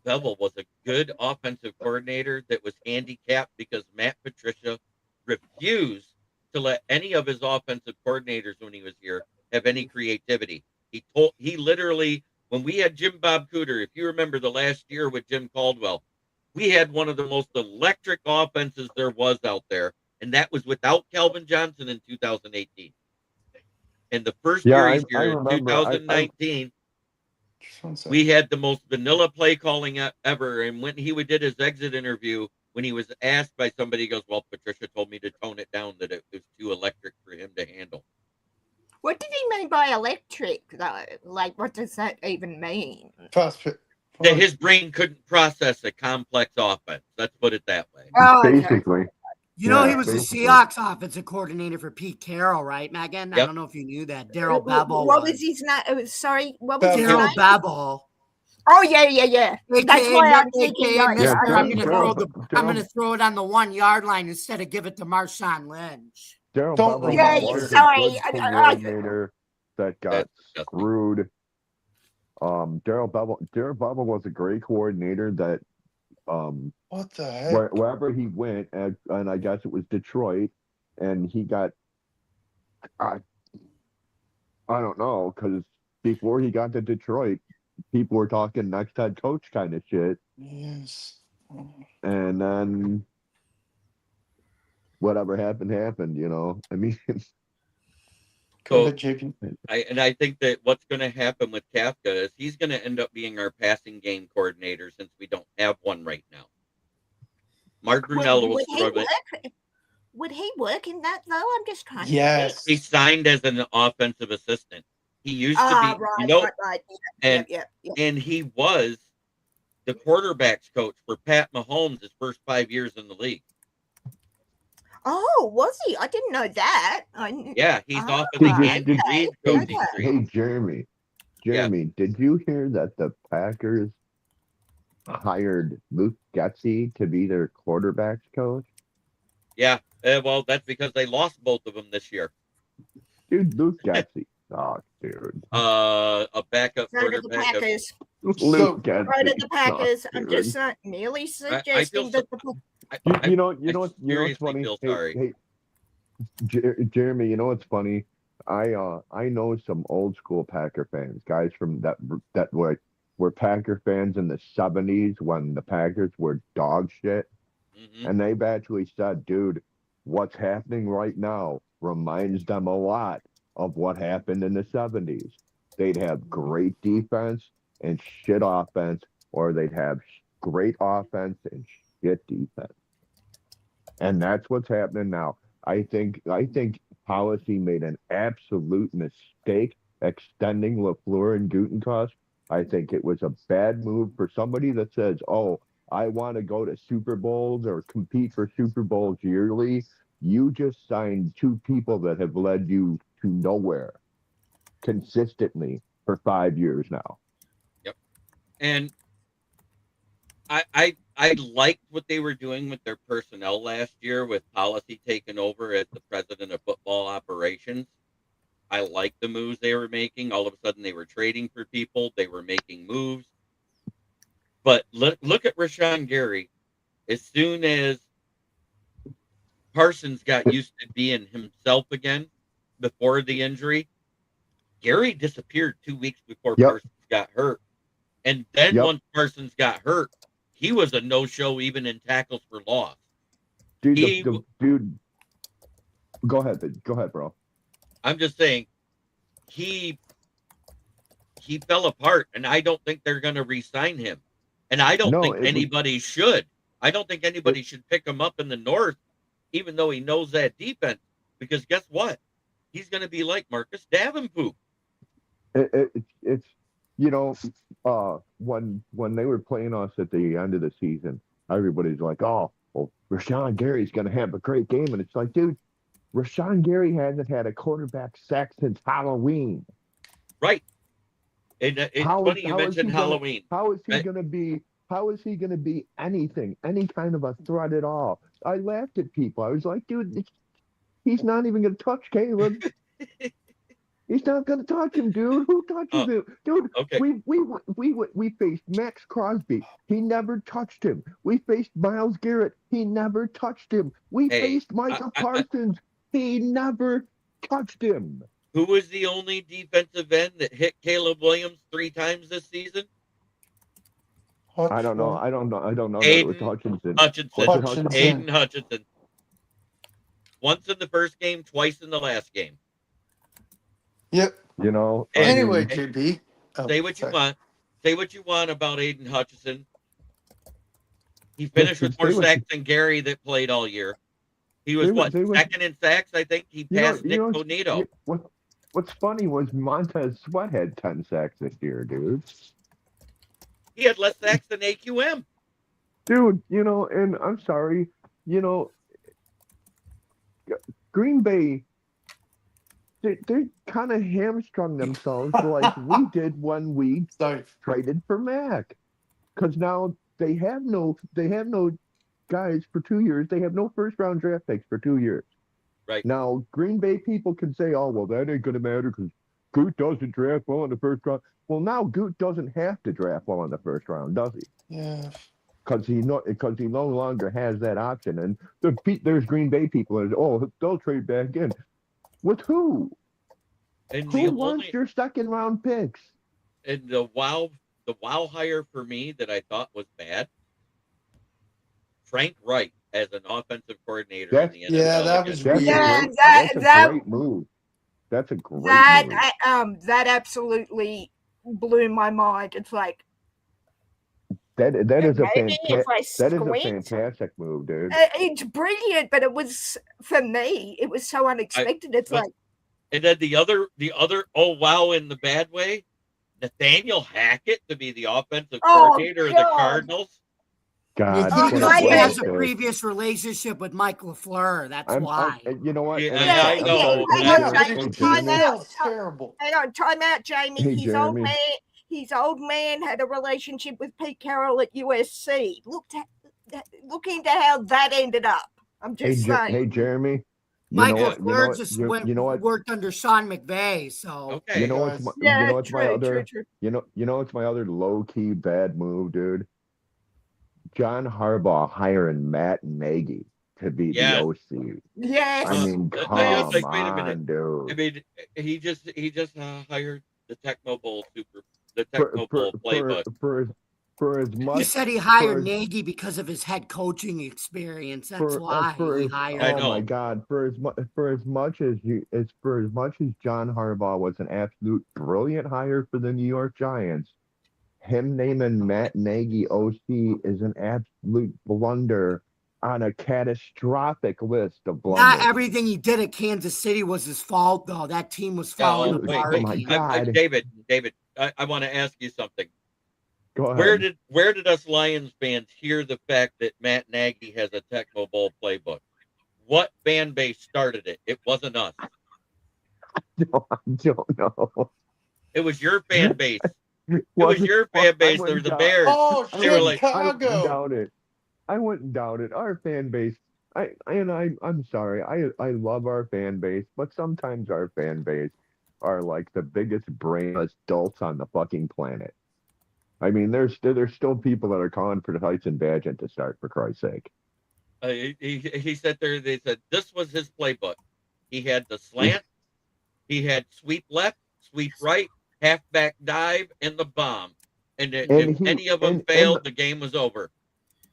Bevel was a good offensive coordinator that was handicapped because Matt Patricia refused to let any of his offensive coordinators when he was here have any creativity. He literally, when we had Jim Bob Cooter, if you remember the last year with Jim Caldwell, we had one of the most electric offenses there was out there, and that was without Calvin Johnson in 2018. And the first year he's here in 2019, we had the most vanilla play calling ever. And when he did his exit interview, when he was asked by somebody, he goes, well, Patricia told me to tone it down, that it was too electric for him to handle. What did he mean by electric, though? Like, what does that even mean? That his brain couldn't process a complex offense. Let's put it that way. Oh, basically. You know, he was the Seahawks offensive coordinator for Pete Carroll, right, Megan? Yep. I don't know if you knew that. Darrell Bevel. What was his name? Sorry, what was his Darrell name? Bevel. Oh, yeah. That's why I'm thinking. I'm going to throw it on the 1 yard line instead of give it to Marshawn Lynch. Darrell Bevel was sorry. a good coordinator that got screwed. Darrell Bevel was a great coordinator that what the heck? Wherever he went, and I guess it was Detroit, and he got I don't know, because before he got to Detroit, people were talking next head coach kind of shit. Yes. And then whatever happened, you know. I mean, so, I think that what's going to happen with Kafka is he's going to end up being our passing game coordinator, since we don't have one right now. Mark Brunello was Would he work in that, though? I'm just trying to think. He signed as an offensive assistant. He used to be, right. And he was the quarterbacks coach for Pat Mahomes his first 5 years in the league. Oh, was he? I didn't know that. Yeah, he's off of the Andy Reid coaching tree. Hey, Jeremy, did you hear that the Packers hired Luke Getsy to be their quarterbacks coach? Yeah, well, that's because they lost both of them this year. Dude, Luke Getsy. Oh, dude. A backup quarterback. Luke Getsy. Right at the Packers. I'm just not merely suggesting that the. You know what's funny? Hey, Jeremy, you know what's funny? I know some old school Packer fans, guys from that were Packer fans in the 70s when the Packers were dog shit. Mm-hmm. And they've actually said, dude, what's happening right now reminds them a lot of what happened in the 70s. they'd have great defense and shit offense, or they'd have great offense and shit defense. And that's what's happening now. I think policy made an absolute mistake extending LaFleur and Gutekunst. I think it was a bad move for somebody that says, "Oh, I want to go to Super Bowls or compete for Super Bowls yearly." You just signed two people that have led you to nowhere consistently for 5 years now. Yep. And I liked what they were doing with their personnel last year with policy taking over as the president of football operations. I liked the moves they were making. All of a sudden, they were trading for people. They were making moves. But look at Rashawn Gary. As soon as Parsons got used to being himself again before the injury, Gary disappeared 2 weeks before Yep. Parsons got hurt. And then Yep. once Parsons got hurt, he was a no-show even in tackles for loss. Dude, He- dude, go ahead, bro. I'm just saying he fell apart, and I don't think they're going to re-sign him. And I don't No, think it was- anybody should. I don't think anybody should pick him up in the North, even though he knows that defense. Because guess what? He's going to be like Marcus Davenport. It's when they were playing us at the end of the season, everybody's like, "Oh, well, Rashawn Gary's going to have a great game," and it's like, dude, Rashawn Gary hasn't had a quarterback sack since Halloween. Right. And it's funny you mentioned Halloween. How is he going to be? How is he going to be anything, any kind of a threat at all? I laughed at people. I was like, dude, he's not even going to touch Caleb. He's not going to touch him, dude. Who touches him, dude? Okay. We faced Max Crosby. He never touched him. We faced Myles Garrett. He never touched him. We faced Micah Parsons. He never touched him. Who was the only defensive end that hit Caleb Williams 3 times this season? I don't know. Aiden It was Hutchinson. Hutchinson. Aiden Hutchinson. Once in the first game, twice in the last game. Yep. Anyway, JB. Say what you want. Say what you want about Aiden Hutchinson. He finished with more sacks than Gary that played all year. He was second in sacks, I think. He passed Nick Bonito. What's funny was Montez Sweat had 10 sacks this year, dude. He had less sacks than AQM. Dude, and I'm sorry, Green Bay, they kind of hamstrung themselves like we did when we traded for Mac. Because now they have no guys for 2 years. They have no first-round draft picks for 2 years. Right. Now, Green Bay people can say, "Oh, well, that ain't going to matter because Goot doesn't draft well in the first round." Well, now Goot doesn't have to draft well in the first round, does he? Yeah. Because he no longer has that option. And there's Green Bay people that, "Oh, they'll trade back in." With who? And Who wants your second-round picks? And the wow hire for me that I thought was bad, Frank Wright as an offensive coordinator in the NFL. Yeah, that was weird. That's a great move. That's a great move. That absolutely blew my mind. It's like that is a maybe if I fantastic move, dude. It's brilliant, but it was, for me, it was so unexpected. And then the other oh wow in the bad way, Nathaniel Hackett to be the offensive coordinator of the Cardinals. God, he has a previous relationship with Mike LaFleur. That's why. You know what? Yeah, I know. That's terrible. Hang on, time out, Jamie. Hey, His Jeremy. old man. His old man had a relationship with Pete Carroll at USC. Look into how that ended up. I'm just saying. Hey, Jeremy. Mike LaFleur just worked under Sean McVay. So okay. You know what's my other low key bad move, dude? John Harbaugh hiring Matt Nagy to be the OC. Yes. I mean, come on, wait a minute. dude. I mean, he just hired the Techno Bowl playbook. For as You much, said he hired for Nagy because of his head coaching experience. That's for why for he as, hired I oh him. my know. God, for as much as John Harbaugh was an absolute brilliant hire for the New York Giants, him naming Matt Nagy OC is an absolute blunder on a catastrophic list of Not blunders. everything he did at Kansas City was his fault, though. That team was Yeah, falling Dude, apart. oh my God. David, I want to ask you something. Go Where ahead. did us Lions fans hear the fact that Matt Nagy has a Tecmo Bowl playbook? What fan base started it? It wasn't us. No, I don't know. It was your fan base. It Well, was your well, fan I base. They were wouldn't the doubt. Bears. Oh, I They were like, wouldn't Chicago. doubt it. I wouldn't doubt it. Our fan base. I'm sorry. I love our fan base, but sometimes our fan base are like the biggest brainless dolts on the fucking planet. I mean, there's still people that are calling for the Tyson Badgett to start, for Christ's sake. he sat there. They said this was his playbook. He had the slant. He had sweep left, sweep right, halfback dive, and the bomb. And if And he any of them and failed, the game was over.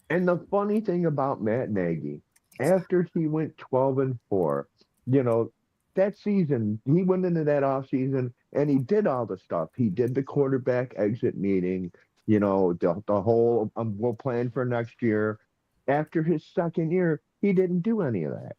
And the funny thing about Matt Nagy, after he went 12-4, you know, that season, he went into that offseason and he did all the stuff. He did the quarterback exit meeting, the whole we'll plan for next year. After his second year, he didn't do any of that.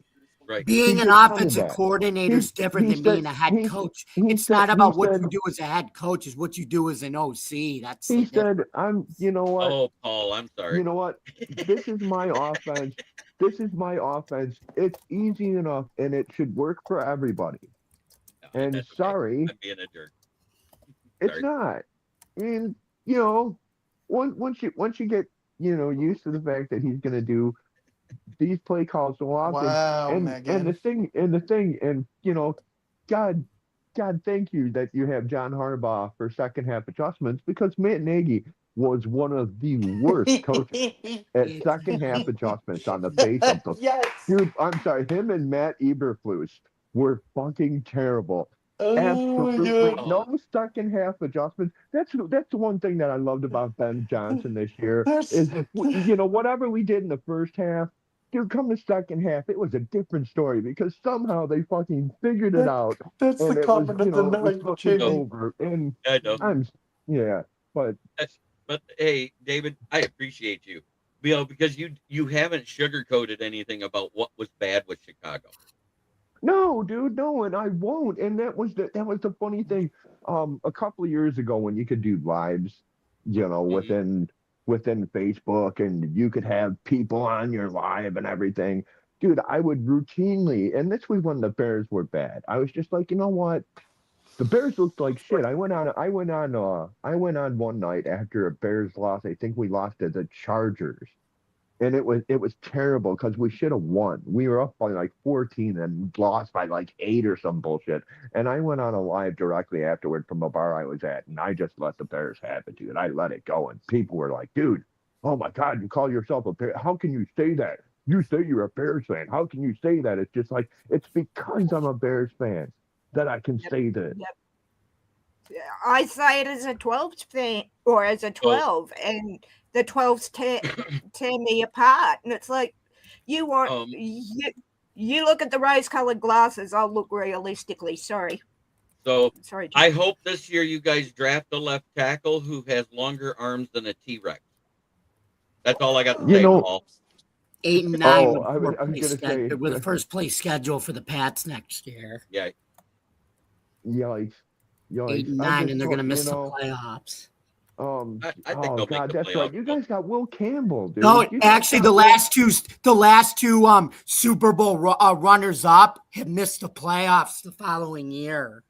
Right. He Being an discounted offensive that. coordinator He is different he than said being a head he coach. he It's said not he about what said you do as a head coach, it's what you do as an OC. That's the he difference. said you know what? Oh, Paul, I'm sorry. You know what? This is my offense. This is my offense. It's easy enough and it should work for everybody. And That's okay. sorry, I'm being a jerk. it's Sorry. not. I mean, once you get, used to the fact that he's gonna do these play calls so often, Wow, and Megan. God thank you that you have John Harbaugh for second half adjustments because Matt Nagy was one of the worst coaches at second half adjustments on the face of the Yes. dude. I'm sorry, him and Matt Eberflus were fucking terrible. Oh my Absolutely God. no second half adjustments. That's the one thing that I loved about Ben Johnson this year There's, is whatever we did in the first half, dude, come the second half, it was a different story because somehow they fucking figured it out that's and the it was comment of the it was night, fucking No. Jimmy. over. And I know. yeah, but But hey, David, I appreciate you. Because you haven't sugarcoated anything about what was bad with Chicago. no, dude, no, and I won't. And that was the funny thing. A couple of years ago when you could do lives, Mhm. within Facebook and you could have people on your live and everything. Dude, I would routinely, and this was when the Bears were bad. I was just like, you know what? The Bears looked like shit. I went on one night after a Bears loss. I think we lost to the Chargers. And it was terrible because we should have won. We were up by like 14 and lost by like 8 or some bullshit. And I went on a live directly afterward from a bar I was at, and I just let the Bears have it, dude. I let it go, and people were like, "Dude, oh my God, you call yourself a Bear? How can you say that? You say you're a Bears fan. How can you say that?" It's just like it's because I'm a Bears fan that I can say that. Yep. I say it as a 12 fan or as a 12, and the 12s tear me apart. And it's like, you look at the rose-colored glasses. I'll look realistically. Sorry. So Sorry. I hope this year you guys draft a left tackle who has longer arms than a T-Rex. That's all I got to say, Paul. 8 and 9 Oh, I was gonna say, with a first place schedule for the Pats next year. Yeah. yikes, 8 and I 9, just and they're thought, going to miss the playoffs. I think they'll make the That's right. playoffs. You guys got Will Campbell, dude. No, You guys actually, got the last two Super Bowl runners up have missed the playoffs the following year.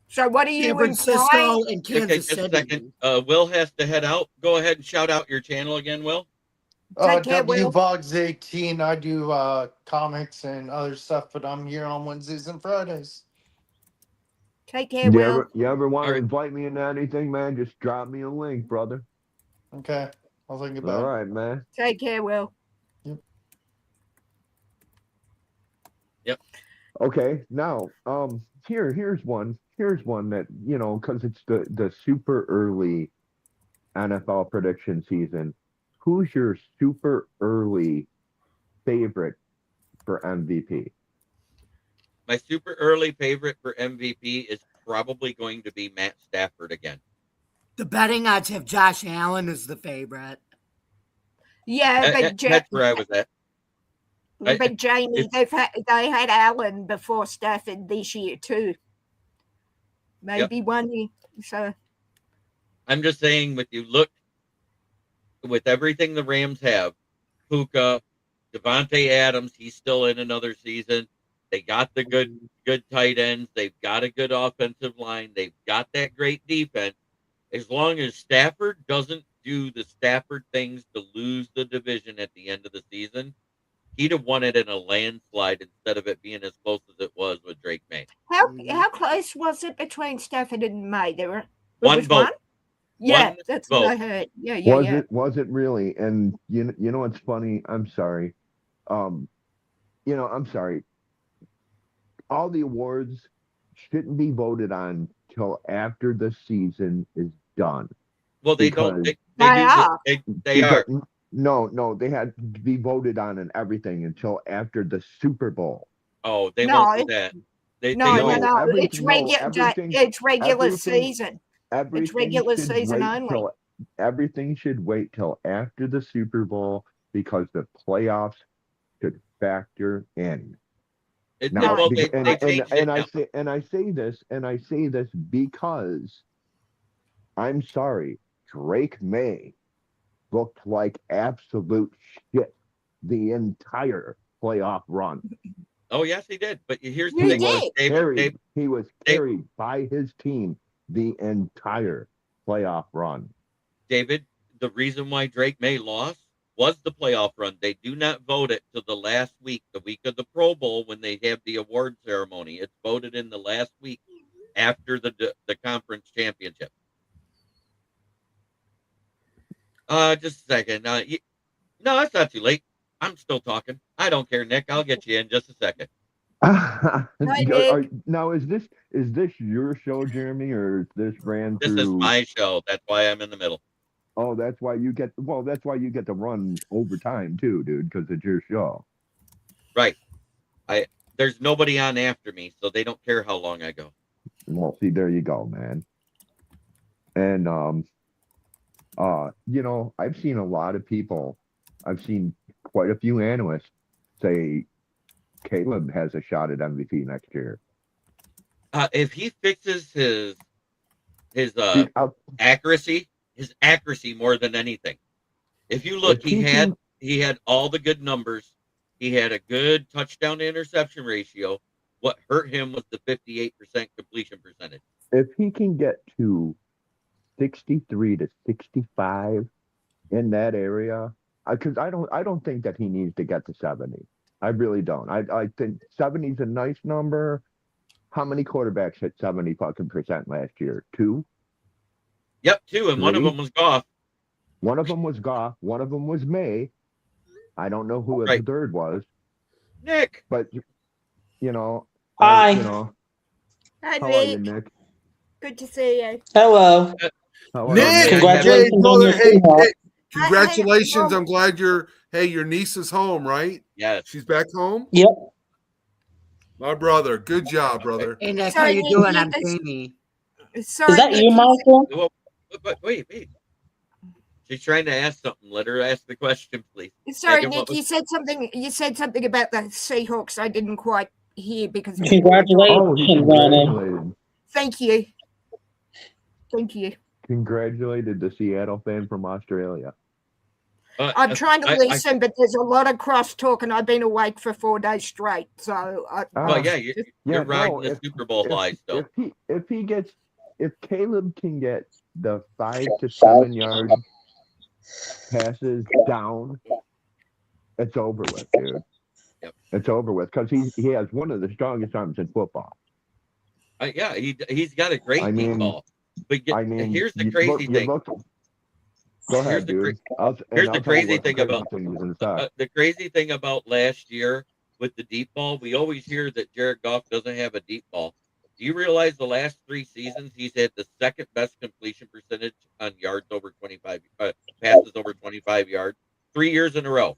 So what are you San Francisco implying? and Okay, Kansas just a City. second. Will has to head out. Go ahead and shout out your channel again, Will. Take care, Will. WBogs18. I do comics and other stuff, but I'm here on Wednesdays and Fridays. Take care, Will. You ever want All to right. invite me into anything, man? Just drop me a link, brother. Okay, I'll think All about it. right, man. Take care, Will. Yep. Okay, now, here's one. here's one that, because it's the super early NFL prediction season. Who's your super early favorite for MVP? My super early favorite for MVP is probably going to be Matt Stafford again. The betting odds have Josh Allen as the favorite. Yeah, but That's where I was at. But Jamie, they had Allen before Stafford this year too. Maybe one year. So I'm just saying, with you look with everything the Rams have, Puka, Devontae Adams, he's still in another season. They got the good tight ends. They've got a good offensive line. They've got that great defense. As long as Stafford doesn't do the Stafford things to lose the division at the end of the season, he'd have won it in a landslide instead of it being as close as it was with Drake May. how close was it between Stafford and May? There were One vote. Yeah, One that's vote. what I heard. Yeah. Was it really? And you know what's funny? I'm sorry. I'm sorry. All the awards shouldn't be voted on till after the season is done. Well, they because, don't. They are. They are. No, they had to be voted on and everything until after the Super Bowl. Oh, they won't do that. No. It's regular season. Everything it's regular season only. Everything should wait till after the Super Bowl because the playoffs should factor in. I say this because I'm sorry, Drake May looked like absolute shit the entire playoff run. Oh yes, he did. But here's the thing: he was carried by his team the entire playoff run. David, the reason why Drake May lost was the playoff run. They do not vote it to the last week, the week of the Pro Bowl, when they have the award ceremony. It's voted in the last week after the conference championship. Just a second. No, it's not too late. I'm still talking. I don't care, Nick. I'll get you in just a second. Now, is this your show, Jeremy, or is this ran through? This is my show. That's why I'm in the middle. Oh, that's why you get to run overtime too, dude, because it's your show. Right. There's nobody on after me, so they don't care how long I go. Well, see, there you go, man. And I've seen a lot of people. I've seen quite a few analysts say Caleb has a shot at MVP next year. If he fixes his accuracy more than anything. If you look, he had all the good numbers. He had a good touchdown to interception ratio. What hurt him was the 58% completion percentage. If he can get to 63 to 65 in that area, because I don't think that he needs to get to 70. I really don't. I think 70 is a nice number. How many quarterbacks hit 70 fucking % last year? 2? Yep, 2, and 3? one of them was Goff. One of them was Goff. One of them was May. I don't know who the third was. Nick. But hi. Hi, how are you, Nick? Good to see you. Hello. Nick, congratulations on your congratulations. I'm glad your niece is home, right? Yes. She's back home? Yep. My brother. Good job, brother. Hey, Nick, how you doing? I'm Jamie. Sorry, is that you, Michael? Wait. She's trying to ask something. Let her ask the question, please. Sorry, Nick. You said something. You said something about the Seahawks. I didn't quite hear because. Congratulations, Thank you. Congratulated the Seattle fan from Australia. I'm trying to listen, but there's a lot of crosstalk, and I've been awake for 4 days straight. So, you're riding the Super Bowl high still. If Caleb can get the 5 to 7 yard passes down, it's over with, dude. Yep. It's over with because he has one of the strongest arms in football. He's got a great deep ball. But here's the crazy thing. Go ahead, dude. Here's the crazy thing about the crazy thing about last year with the deep ball. We always hear that Jared Goff doesn't have a deep ball. Do you realize the last 3 seasons he's had the second best completion percentage on yards over 25, passes over 25 yards? 3 years in a row.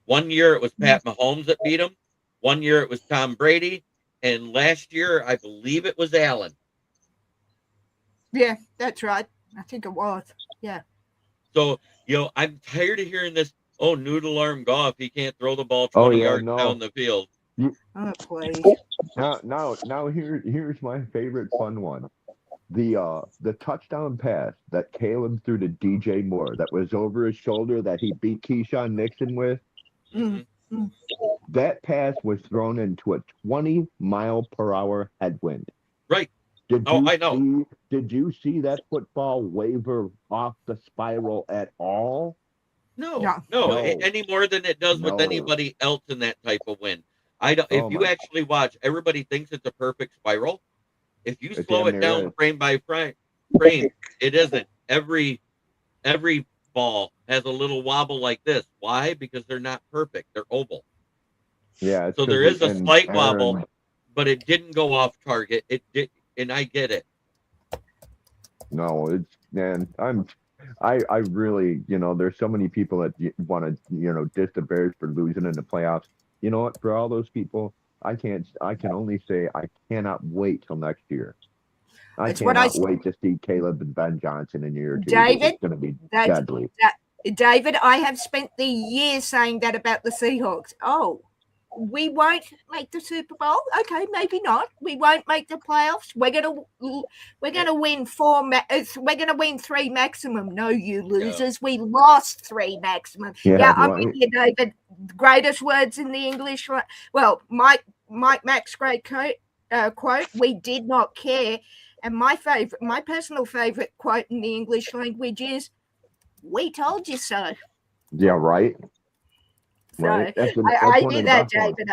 1 year it was Pat Mahomes that beat him. 1 year it was Tom Brady, and last year I believe it was Allen. Yeah, that's right. I think it was. Yeah. So, I'm tired of hearing this. Oh, noodle arm Goff, he can't throw the ball 20 yards down the field. Oh, please. Now here's my favorite fun one. The touchdown pass that Caleb threw to DJ Moore that was over his shoulder that he beat Keyshawn Nixon with. Mm-hmm. That pass was thrown into a 20-mile-per-hour headwind. Right. I know. Did you see that football waver off the spiral at all? No. Any more than it does with anybody else in that type of wind. I don't. If you actually watch, everybody thinks it's a perfect spiral. If you slow it down frame by frame, it isn't. Every ball has a little wobble like this. Why? Because they're not perfect. They're oval. Yeah. So there is a slight wobble, but it didn't go off target. It did, and I get it. No, I really, there's so many people that want to, diss the Bears for losing in the playoffs. You know what? For all those people, I can only say I cannot wait till next year. I cannot wait to see Caleb and Ben Johnson in year 2. David, it's going to be deadly. David, I have spent the year saying that about the Seahawks. Oh, we won't make the Super Bowl. Okay, maybe not. We won't make the playoffs. We're gonna win 4. We're gonna win 3 maximum. No, you losers. We lost 3 maximum. Yeah, I'm with you, David. Greatest words in the English. Well, Mike Mack's great quote. We did not care. And my personal favorite quote in the English language is, "We told you so." Yeah, right. So I hear that, David.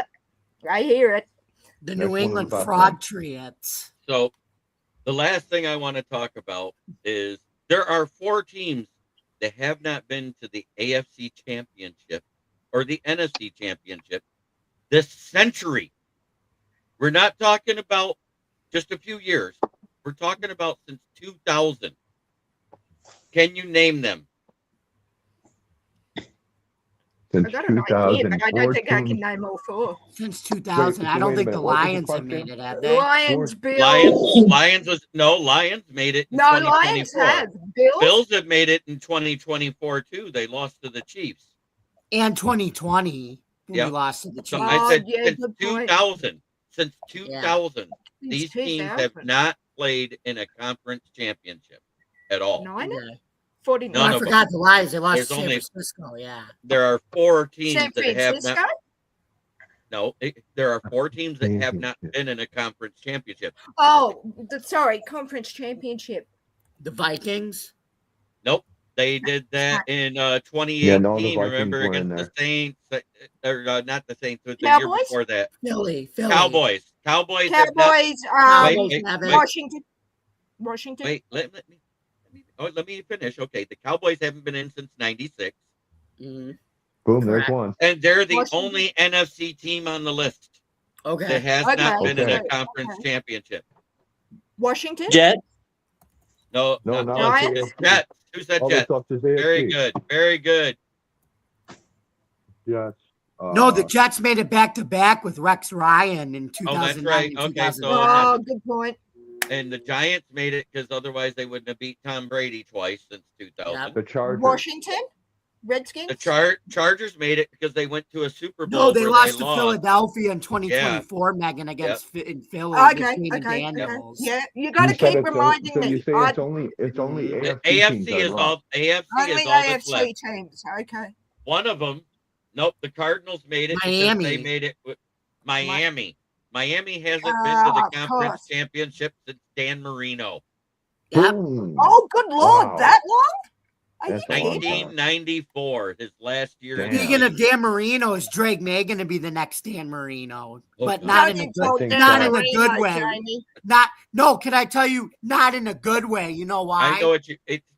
I hear it. The New England Frog Triots. So the last thing I want to talk about is there are 4 teams that have not been to the AFC Championship or the NFC Championship this century. We're not talking about just a few years. We're talking about since 2000. Can you name them? Since 2000, I don't think I can name all 4. Since 2000, I don't think the Lions have made it, have they? Lions, Bills. Lions made it in 2024. Lions have. Bills have made it in 2024 too. They lost to the Chiefs. And 2020, we lost to the Chiefs. So I said since 2000. Since 2000, these teams have not played in a conference championship at all. No, I know. 49. No, I forgot the Lions. They lost to San Francisco. Yeah. There are 4 teams that have not. No, there are 4 teams that have not been in a conference championship. Oh, conference championship. The Vikings? Nope. They did that in 2018, remember, against the Saints, or not the Saints, but the year before that. Philly. Cowboys. Washington. Wait, let me finish. Okay, the Cowboys haven't been in since 96. Mm-hmm. Boom, there's one. And they're the only NFC team on the list that has not been in a conference championship. Washington? Jets? No, Jets. Who said Jets? Very good. Very good. Jets. No, the Jets made it back-to-back with Rex Ryan in 2009. Oh, that's right. Okay, so good point. And the Giants made it because otherwise they wouldn't have beat Tom Brady twice since 2000. Yep. The Chargers. Washington? Redskins? The Chargers made it because they went to a Super Bowl. No, they lost to Philadelphia in 2024, Megan, against in Philly. Okay. Yeah, you got to keep reminding me. So you say it's only AFC is all that's left. Teams. Okay. One of them. Nope, the Cardinals made it. Miami. They made it with Miami. Miami hasn't been to the conference championship since Dan Marino. Yep. Oh, good Lord, Wow. that long? 1994, his last year. Speaking of Dan Marino, is Drake May going to be the next Dan Marino? But no. not in a good way. Can I tell you, not in a good way. You know why? I know it's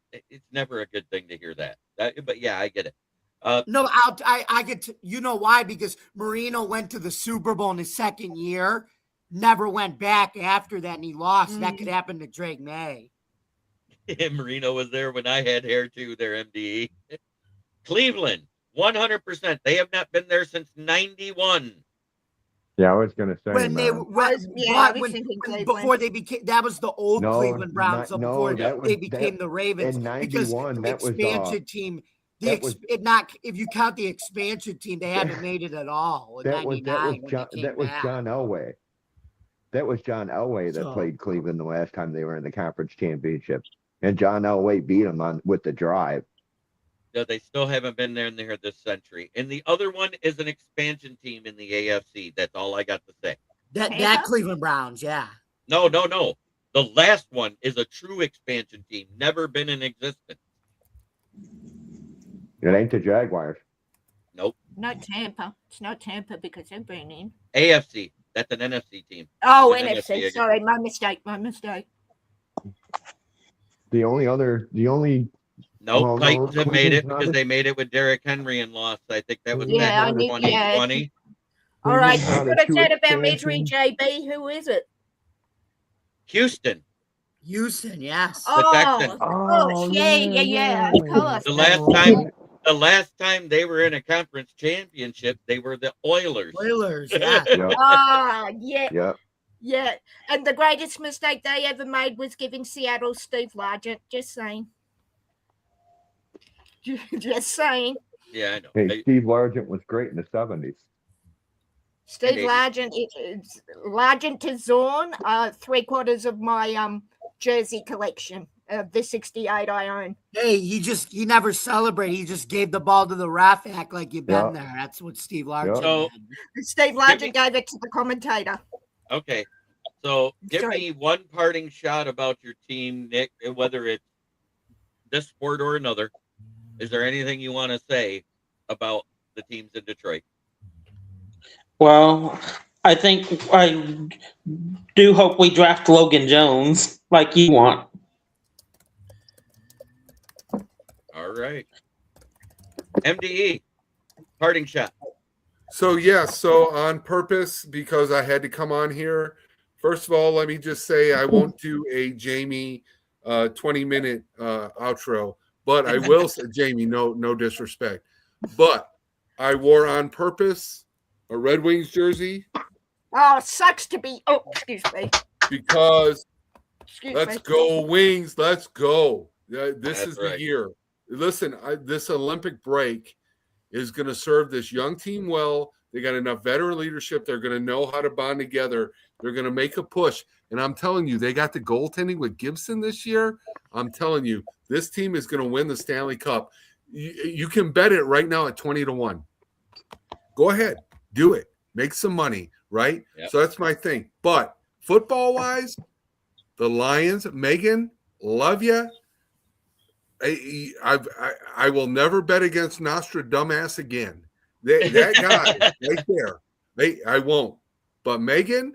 never a good thing to hear that. But yeah, I get it. No, I get to, you know why? Because Marino went to the Super Bowl in his second year, never went back after that and he lost. That could happen to Drake May. Marino was there when I had hair too, their MDE. Cleveland, 100%. They have not been there since 91. Yeah, I was going to say, when they before they became, that was the old Cleveland Browns. Before they became the Ravens. In 91, because the expansion team. If you count the expansion team, they haven't made it at all. That was John Elway. That was John Elway that played Cleveland the last time they were in the conference championship, and John Elway beat them with the drive. No, they still haven't been there this century. And the other one is an expansion team in the AFC. That's all I got to say. That Cleveland Browns, yeah. No. The last one is a true expansion team, never been in existence. It ain't the Jaguars. Nope. Not Tampa. It's not Tampa because they've been in. AFC. That's an NFC team. Oh, NFC. Sorry, my mistake. The only No, Titans have made it because they made it with Derrick Henry and lost. I think that was back in 2020. All right, what I said about Misery JB, who is it? Houston, yes. Yeah. Of course. The last time they were in a conference championship, they were the Oilers. Yeah. Yeah. Yeah. And the greatest mistake they ever made was giving Seattle Steve Largent. Just saying. Just saying. Yeah, I know. Hey, Steve Largent was great in the 70s. Steve Largent is Zorn, 3/4 of my jersey collection of the 68 I own. Hey, he never celebrated. He just gave the ball to the ref, act like you've been there. That's what Steve Largent did. Steve Largent gave it to the commentator. Okay. So give me one parting shot about your team, Nick, whether it's this sport or another. Is there anything you want to say about the teams in Detroit? Well, I do hope we draft Logan Jones like you want. All right. MDE, parting shot. So on purpose, because I had to come on here, first of all, let me just say I won't do a Jamie 20-minute outro, but I will say, Jamie, no disrespect, but I wore on purpose a Red Wings jersey. Oh, it sucks to be. Oh, excuse me. Because let's go Wings, let's go. This is the year. Listen, this Olympic break is going to serve this young team well. They got enough veteran leadership. They're going to know how to bond together. They're going to make a push. And I'm telling you, they got the goaltending with Gibson this year. I'm telling you, this team is going to win the Stanley Cup. You can bet it right now at 20-1. Go ahead. Do it. Make some money, right? Yep. So that's my thing. But football-wise, the Lions, Megan, love you. I will never bet against Nostradamus again. That guy right there. I won't. But Megan,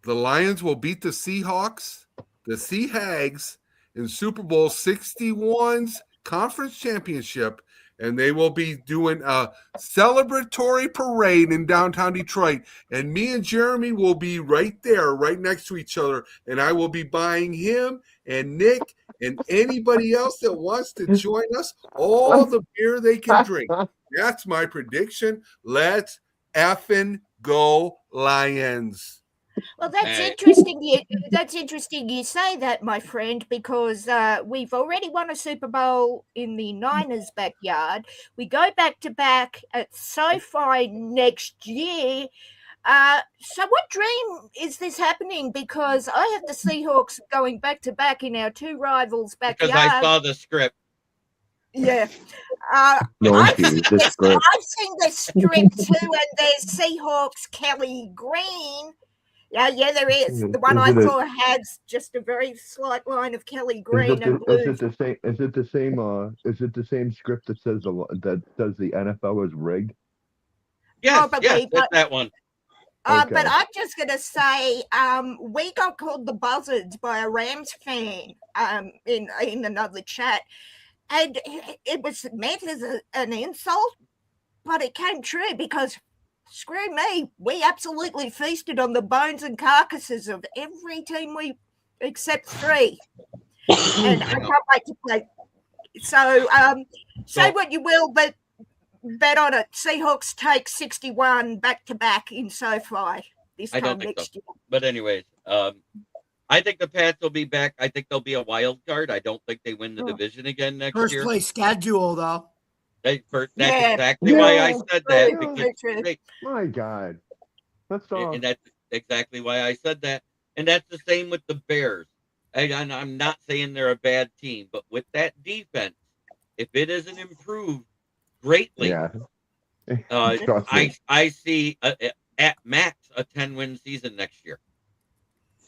the Lions will beat the Seahawks, the Sea Hags, in Super Bowl 61's conference championship, and they will be doing a celebratory parade in downtown Detroit. And me and Jeremy will be right there, right next to each other, and I will be buying him and Nick and anybody else that wants to join us all the beer they can drink. That's my prediction. Let's effing go Lions. Well, that's interesting. That's interesting you say that, my friend, because we've already won a Super Bowl in the Niners' backyard. We go back to back at SoFi next year. So what dream is this happening? Because I have the Seahawks going back to back in our two rivals' backyard. Because I saw the script. Yeah. I've seen the script too, and there's Seahawks Kelly Green. Yeah, there is. The one I saw has just a very slight line of Kelly Green and blue. Is it the same script that says the NFL is rigged? Yes, that's that one. Okay. But I'm just gonna say, we got called the Buzzards by a Rams fan in another chat, and it was meant as an insult, but it came true because screw me. We absolutely feasted on the bones and carcasses of every team except 3. And I can't wait to play. So, say what you will, but bet on it. Seahawks take 61 back-to-back in SoFi this time next year. But anyways, I think the Pats will be back. I think they'll be a wild card. I don't think they win the division again next year. First place schedule, though. That's exactly why I said that. Because, my God. That's all. And that's exactly why I said that. And that's the same with the Bears. And I'm not saying they're a bad team, but with that defense, if it isn't improved greatly, I see at max a 10-win season next year.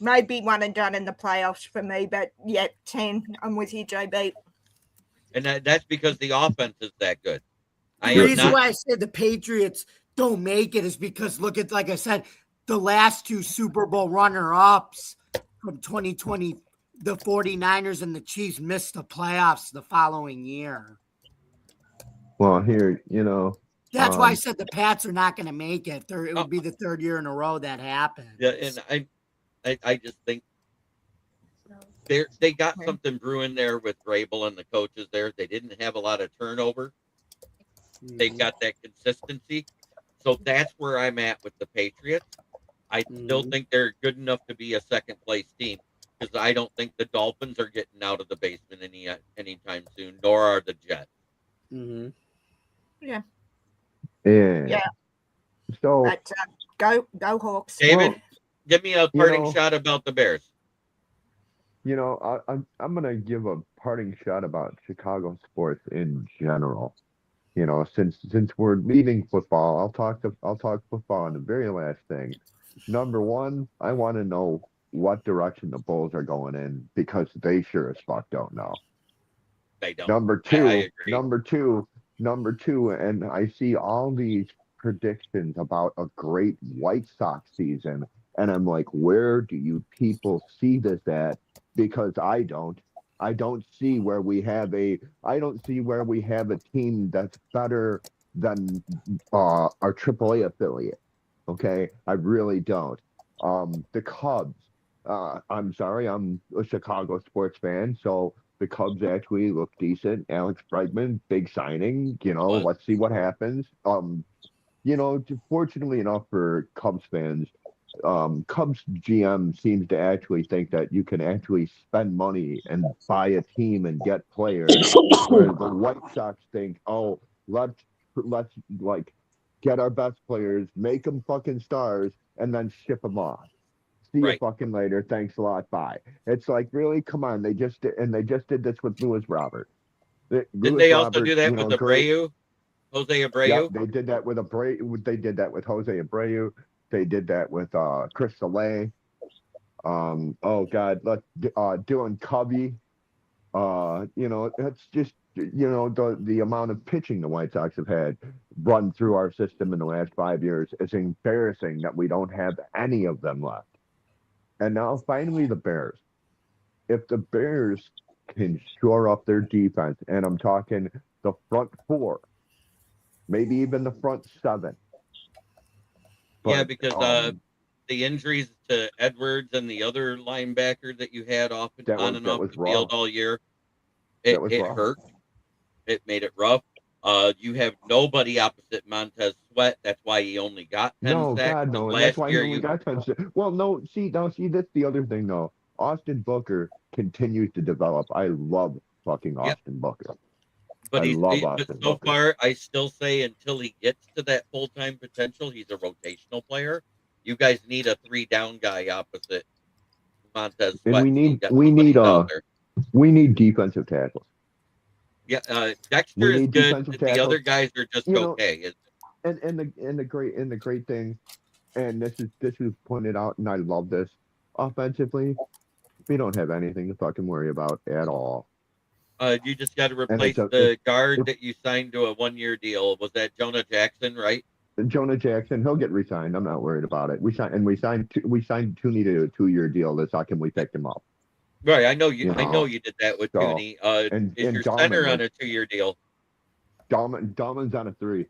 Maybe one and done in the playoffs for me, but 10. I'm with you, JB. And that's because the offense is that good. The reason why I said the Patriots don't make it is because look at, like I said, the last 2 Super Bowl runner-ups from 2020, the 49ers and the Chiefs missed the playoffs the following year. Well, here, That's why I said the Pats are not going to make it. It would be the 3rd year in a row that happened. Yeah, and I just think they got something brewing there with Vrabel and the coaches there. They didn't have a lot of turnover. They got that consistency. So that's where I'm at with the Patriots. I still think they're good enough to be a second-place team because I don't think the Dolphins are getting out of the basement anytime soon, nor are the Jets. Yeah. So but, go Hawks. David, give me a parting shot about the Bears. I'm gonna give a parting shot about Chicago sports in general. Since we're leaving football, I'll talk football on the very last thing. Number one, I want to know what direction the Bulls are going in because they sure as fuck don't know. They don't. Number two, I agree. and I see all these predictions about a great White Sox season, and I'm like, where do you people see this at? Because I don't. I don't see where we have a team that's better than our AAA affiliate. Okay, I really don't. The Cubs. I'm sorry, I'm a Chicago sports fan, so the Cubs actually look decent. Alex Bregman, big signing. Let's see what happens. Fortunately enough for Cubs fans, Cubs GM seems to actually think that you can actually spend money and buy a team and get players, where the White Sox think, oh, let's like get our best players, make them fucking stars, and then ship them off. See you fucking later. Thanks a lot. Bye. It's like, really? Come on. They just did this with Louis Robert. Didn't they also do that with Abreu? Jose Abreu? Yeah, they did that with Abreu. They did that with Jose Abreu. They did that with Chris Soleil. Oh God, Dylan Covey. That's just the amount of pitching the White Sox have had run through our system in the last 5 years. It's embarrassing that we don't have any of them left. And now finally the Bears. If the Bears can shore up their defense, and I'm talking the front 4, maybe even the front 7. But, because the injuries to Edwards and the other linebacker that you had on and off the field all year, it hurt. It made it rough. You have nobody opposite Montez Sweat. That's why he only got 10 sacks. God, no. Last That's why year he only got 10 sacks. Well, no, see, that's the other thing, though. Austin Booker continues to develop. I love fucking Austin Booker. But so far, I still say until he gets to that full-time potential, he's a rotational player. You guys need a 3-down guy opposite Montez Sweat. And we need defensive tackles. Yeah, Dexter is good. The other guys are just okay. And the great thing, and this is pointed out, and I love this. Offensively, we don't have anything to fucking worry about at all. You just got to replace the guard that you signed to a 1-year deal. Was that Jonah Jackson, right? Jonah Jackson, he'll get re-signed. I'm not worried about it. We signed Tooney to a 2-year deal the second we picked him up. Right, I know you. I know you did that with Tooney. Is your center on a 2-year deal? Dahlman's on a 3.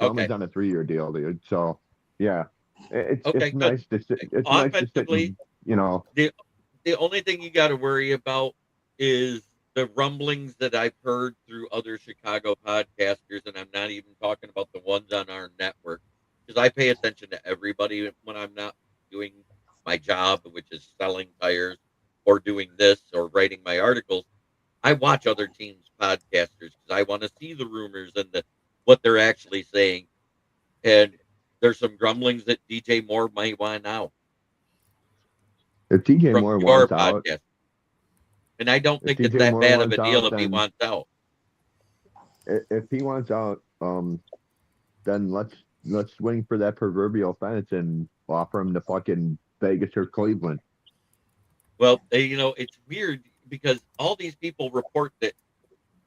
Drummond's on a 3-year deal, dude. So yeah, it's nice to sit. It's nice to sit. And, the only thing you got to worry about is the rumblings that I've heard through other Chicago podcasters, and I'm not even talking about the ones on our network, because I pay attention to everybody when I'm not doing my job, which is selling tires or doing this or writing my articles. I watch other teams' podcasters because I want to see the rumors and what they're actually saying. And there's some grumblings that DJ Moore might want out. If DJ from Moore your wants podcast. out, And I don't think if it's DJ that Moore bad of a wants deal out, if he then wants out. if he wants out, then let's swing for that proverbial fence and offer him to fucking Vegas or Cleveland. Well, it's weird because all these people report that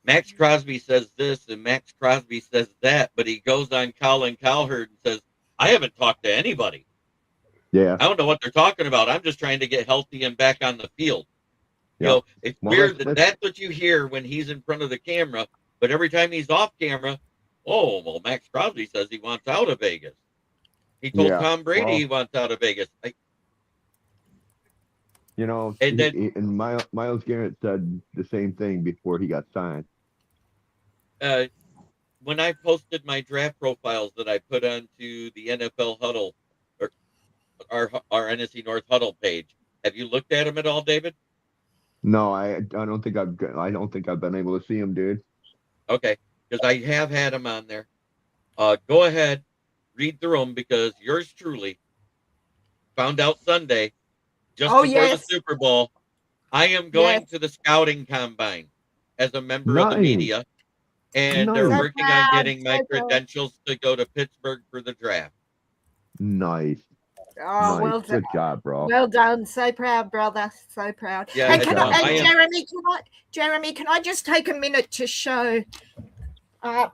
Max Crosby says this and Max Crosby says that, but he goes on Colin Cowherd and says, I haven't talked to anybody. Yeah. I don't know what they're talking about. I'm just trying to get healthy and back on the field. Yeah. It's weird that's what you hear when he's in front of the camera, but every time he's off camera, Max Crosby says he wants out of Vegas. He told Tom Brady he wants out of Vegas. And Myles Garrett said the same thing before he got signed. When I posted my draft profiles that I put onto the NFL Huddle or our NFC North Huddle page, have you looked at them at all, David? No, I don't think I've been able to see him, dude. Okay, because I have had him on there. Go ahead, read through them because yours truly found out Sunday, just before the Super Bowl. I am going to the scouting combine as a member of the media, and they're working on getting my credentials to go to Pittsburgh for the draft. Nice. Oh, well done. Good job, bro. Well done. So proud, brother. So proud. Yeah, and Jeremy, can I just take a minute to show in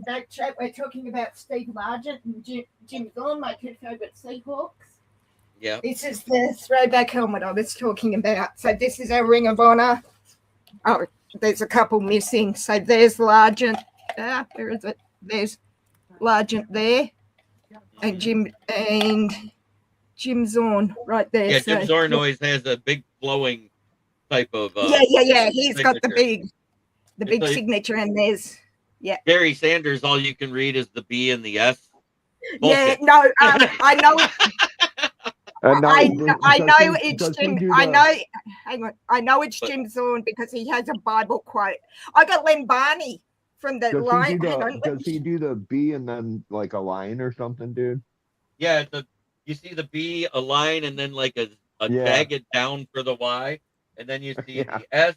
that chat we're talking about Steve Largent and Jim Thorne, my two favorite Seahawks. Yeah. This is the throwback helmet I was talking about. So this is our Ring of Honor. Oh, there's a couple missing. So there's Largent. Where is it? There's Largent there. And Jim Zorn right there. Yeah, Jim Zorn always has a big flowing type of yeah. He's signature. got the big signature, and there's Barry Sanders, all you can read is the B and the S. Bullshit. Yeah, no, I know it's Jim. I know it's Jim Zorn because he has a Bible quote. I got Len Barney from the line. Does he do the B and then like a line or something, dude? Yeah, you see the B, a line, and then like a jagged down for the Y, and then you see the S,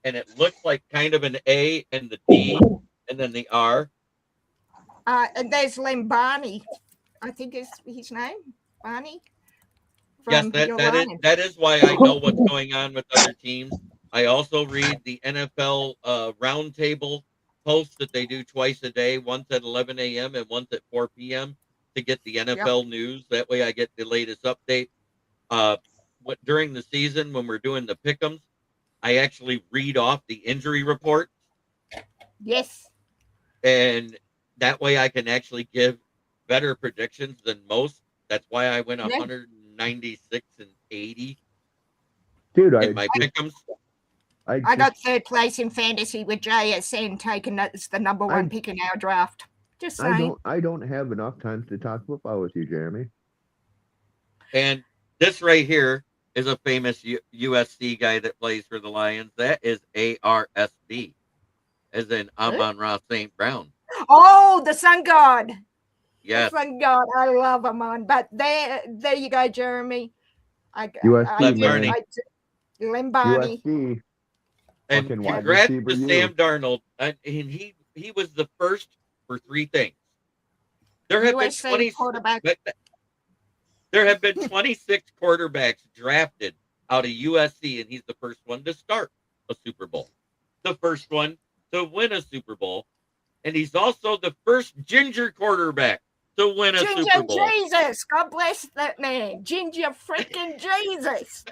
and it looks like kind of an A, and the D, and then the R. And there's Len Barney, I think is his name, Barney. Yes, that is why I know what's going on with other teams. I also read the NFL Roundtable posts that they do twice a day, once at 11 a.m. and once at 4 p.m. to get the NFL news. That way I get the latest update. During the season, when we're doing the pick'ems, I actually read off the injury report. Yes. And that way I can actually give better predictions than most. That's why I went 196 and 80 in my pick'ems. I got third place in fantasy with JSN taking that's the number one pick in our draft. Just saying. I don't have enough time to talk football with you, Jeremy. And this right here is a famous USC guy that plays for the Lions. That is ARSB, as in Amon-Ra St. Brown. Oh, the Sun God. Yes. The Sun God. I love Amon. But there you go, Jeremy. USC, Len Barney. USC. And congrats to Sam Darnold. And he was the first for three things. There have been 26 quarterbacks drafted out of USC, and he's the first one to start a Super Bowl, the first one to win a Super Bowl, and he's also the first ginger quarterback to win a Super Bowl. Jesus, God bless that man, Ginger freaking Jesus.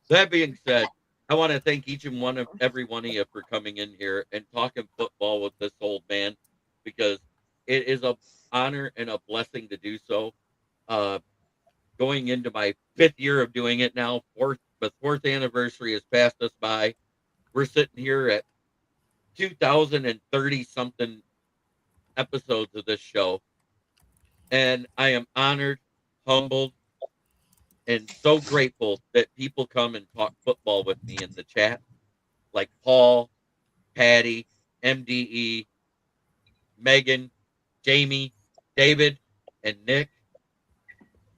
That being said, I want to thank every one of you for coming in here and talking football with this old man, because it is a honor and a blessing to do so. Going into my 5th year of doing it now, the 4th anniversary has passed us by. We're sitting here at 2030 something episodes of this show, and I am honored, humbled, and so grateful that people come and talk football with me in the chat, like Paul, Patty, MDE, Megan, Jamie, David, and Nick.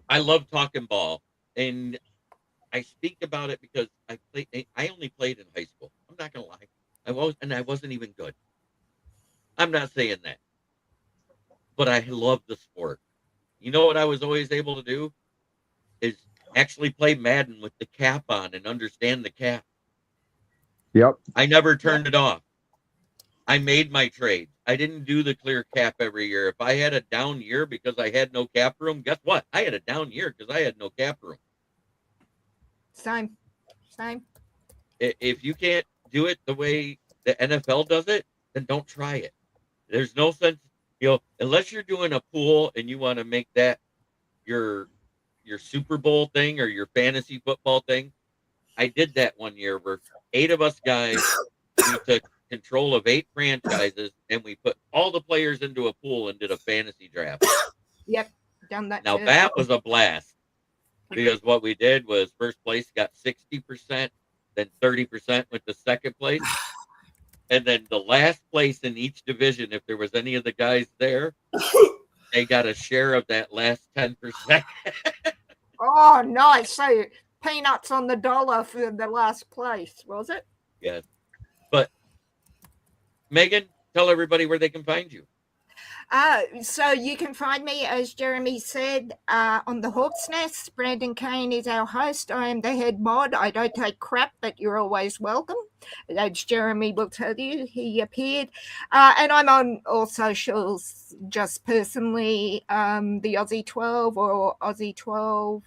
I love talking ball, and I speak about it because I only played in high school. I'm not gonna lie, I wasn't even good. I'm not saying that, but I love the sport. You know what I was always able to do is actually play Madden with the cap on and understand the cap. Yep. I never turned it off. I made my trades. I didn't do the clear cap every year. If I had a down year because I had no cap room, guess what? I had a down year because I had no cap room. Same. If you can't do it the way the NFL does it, then don't try it. There's no sense, unless you're doing a pool and you want to make that your Super Bowl thing or your fantasy football thing. I did that one year where 8 of us guys, we took control of 8 franchises and we put all the players into a pool and did a fantasy draft. Yep, done that. Now too. that was a blast, because what we did was first place got 60%, then 30% went to second place, and then the last place in each division, if there was any of the guys there, they got a share of that last 10%. Oh, nice. So peanuts on the dollar for the last place, was it? Yes. But Megan, tell everybody where they can find you. So you can find me, as Jeremy said, on the Hawk's Nest. Brandon Kane is our host. I am the head mod. I don't take crap, but you're always welcome. As Jeremy will tell you, he appeared. And I'm on all socials, just personally, the Aussie 12 or Aussie 12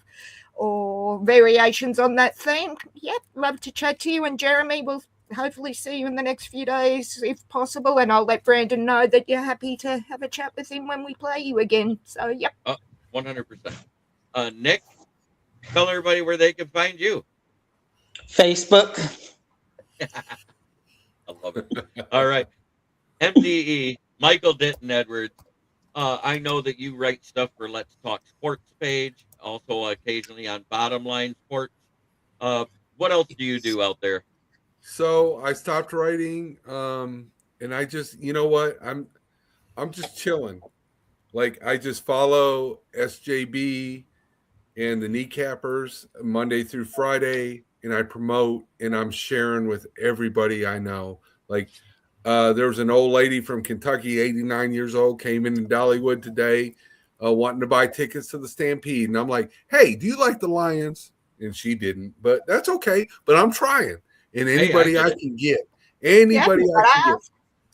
or variations on that theme. Yep, love to chat to you. And Jeremy will hopefully see you in the next few days if possible, and I'll let Brandon know that you're happy to have a chat with him when we play you again. So yep. 100%. Nick, tell everybody where they can find you. Facebook. I love it. All right. MDE, Michael Denton Edwards. I know that you write stuff for Let's Talk Sports page, also occasionally on Bottom Line Sports. What else do you do out there? So I stopped writing, and I just, you know what? I'm just chilling. Like, I just follow SJB and the Kneecappers Monday through Friday, and I promote and I'm sharing with everybody I know. Like, there was an old lady from Kentucky, 89 years old, came in Dollywood today, wanting to buy tickets to the Stampede, and I'm like, "Hey, do you like the Lions?" And she didn't, but that's okay. But I'm trying. And anybody I can get, anybody I can get.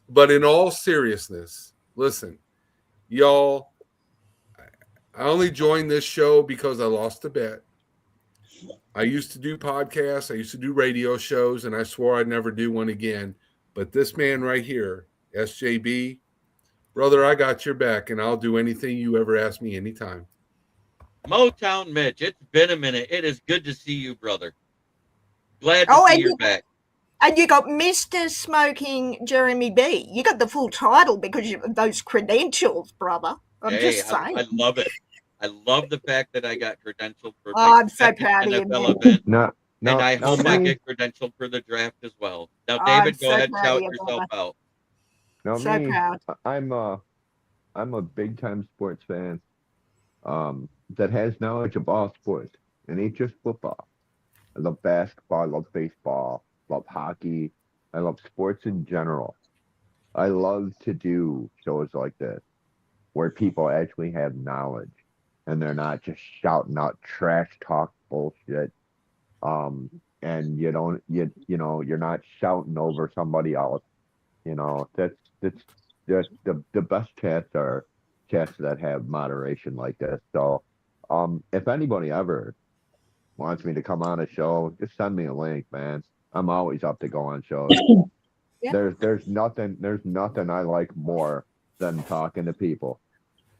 But in all seriousness, listen, y'all, I only joined this show because I lost a bet. I used to do podcasts, I used to do radio shows, and I swore I'd never do one again. But this man right here, SJB, brother, I got your back, and I'll do anything you ever ask me anytime. Motown Mitch, it's been a minute. It is good to see you, brother. Glad to see you back. And you got Mr. Smoking Jeremy B. You got the full title because of those credentials, brother. I'm just saying. I love it. I love the fact that I got credentialed for I'm so proud of you, event. No, and I hope I get credentialed for the draft as well. Now, David, go ahead and shout yourself out. Now, so proud. I'm a big time sports fan that has knowledge of all sports, and ain't just football. I love basketball, I love baseball, love hockey, I love sports in general. I love to do shows like this where people actually have knowledge and they're not just shouting out trash talk bullshit. And you're not shouting over somebody else. That's the best chats are chats that have moderation like this. So if anybody ever wants me to come on a show, just send me a link, man. I'm always up to go on shows. Yeah. There's nothing I like more than talking to people,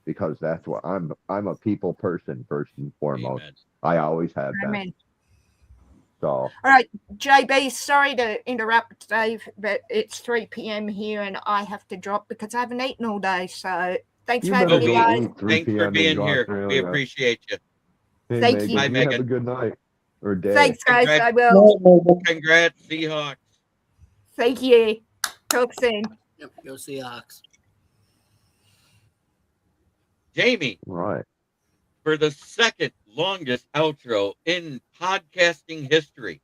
because that's what I'm a people person first and foremost. Amen. I always have been. Amen. So All right, JB, sorry to interrupt, Dave, but it's 3 p.m. here and I have to drop because I haven't eaten all day. So thanks you for having better me, go guys. eat 3 Thanks for p.m. in being here. We Australia. appreciate you. Hey, Thank Megan, you. Bye, you have a Megan. good night or day. Thanks, guys. Congrats. I will. Congrats, Seahawks. Thank you. Talk soon. Yep, go Seahawks. Jamie, Right. for the second longest outro in podcasting history.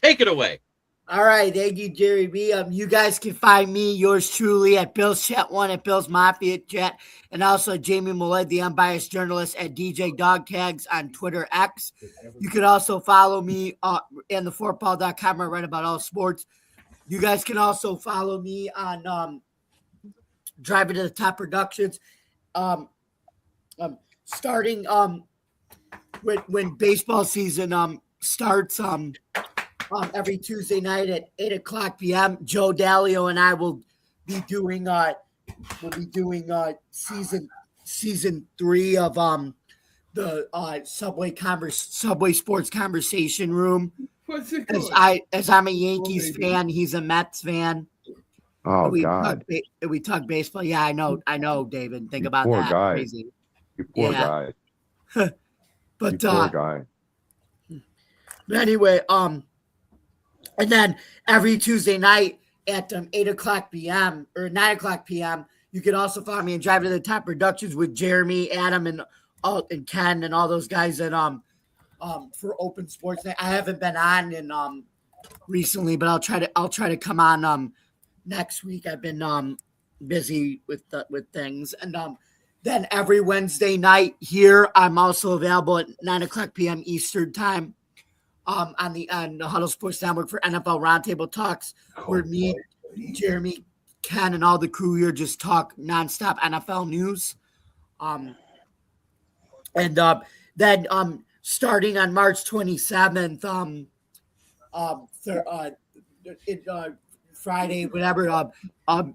Take it away. All right, thank you, Jerry B. You guys can find me, yours truly, at Bill's Chat One, at Bill's Mafia Chat, and also Jamie Millett, the unbiased journalist, at DJ Dog Tags on Twitter X. You can also follow me in the4paul.com. I write about all sports. You guys can also follow me on Driving to the Top Productions. Starting when baseball season starts every Tuesday night at 8:00 p.m. Joe Dalio and I will be doing season 3 of the Subway Sports Conversation Room. What's it As I'm a Yankees fan, he's a Mets fan. Oh we God. We talk baseball. Yeah, I know, David. Think You about poor that. guy. Crazy. You poor Yeah. guy. But You poor guy. anyway, and then every Tuesday night at 8:00 p.m. or 9:00 p.m., you can also follow me and Drive to the Top Productions with Jeremy, Adam, and Ken and all those guys that for Open Sports Night. I haven't been on in recently, but I'll try to come on next week. I've been busy with things, and then every Wednesday night here, I'm also available at 9:00 p.m. Eastern time on the Huddle Sports Network for NFL Roundtable Talks, where me, Jeremy, Ken, and all the crew here just talk nonstop NFL news. And then starting on March 27th, Friday, whatever,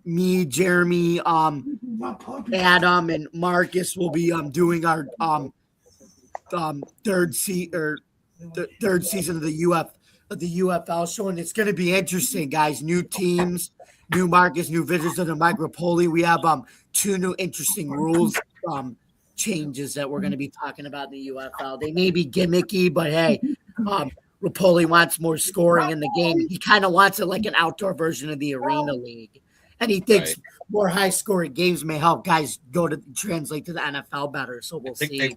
me, Jeremy, Adam, and Marcus will be doing our third season of the UFL show, and it's going to be interesting, guys. New teams, new markets, new visitors to the Micropoli. We have 2 new interesting rules changes that we're going to be talking about in the UFL. They may be gimmicky, but hey, Rapoli wants more scoring in the game. He kind of wants it like an outdoor version of the Arena League. And he thinks more high-scoring games may help guys go to translate to the NFL better. So we'll see. I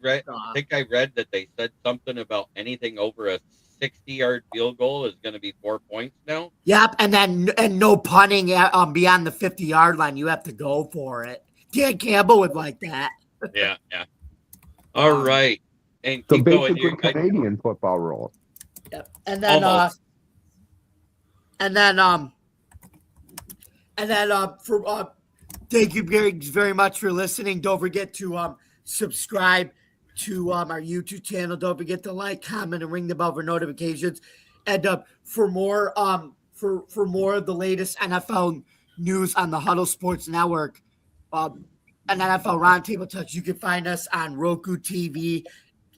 think I read that they said something about anything over a 60-yard field goal is going to be 4 points now. Yep, and no punting beyond the 50-yard line. You have to go for it. Dan Campbell would like that. Yeah. All right, and So keep going. basically Canadian football rules. Yep, and then Almost. for thank you very much for listening. Don't forget to subscribe to our YouTube channel. Don't forget to like, comment, and ring the bell for notifications. And for more for more of the latest NFL news on the Huddle Sports Network, and NFL Roundtable Talks, you can find us on Roku TV,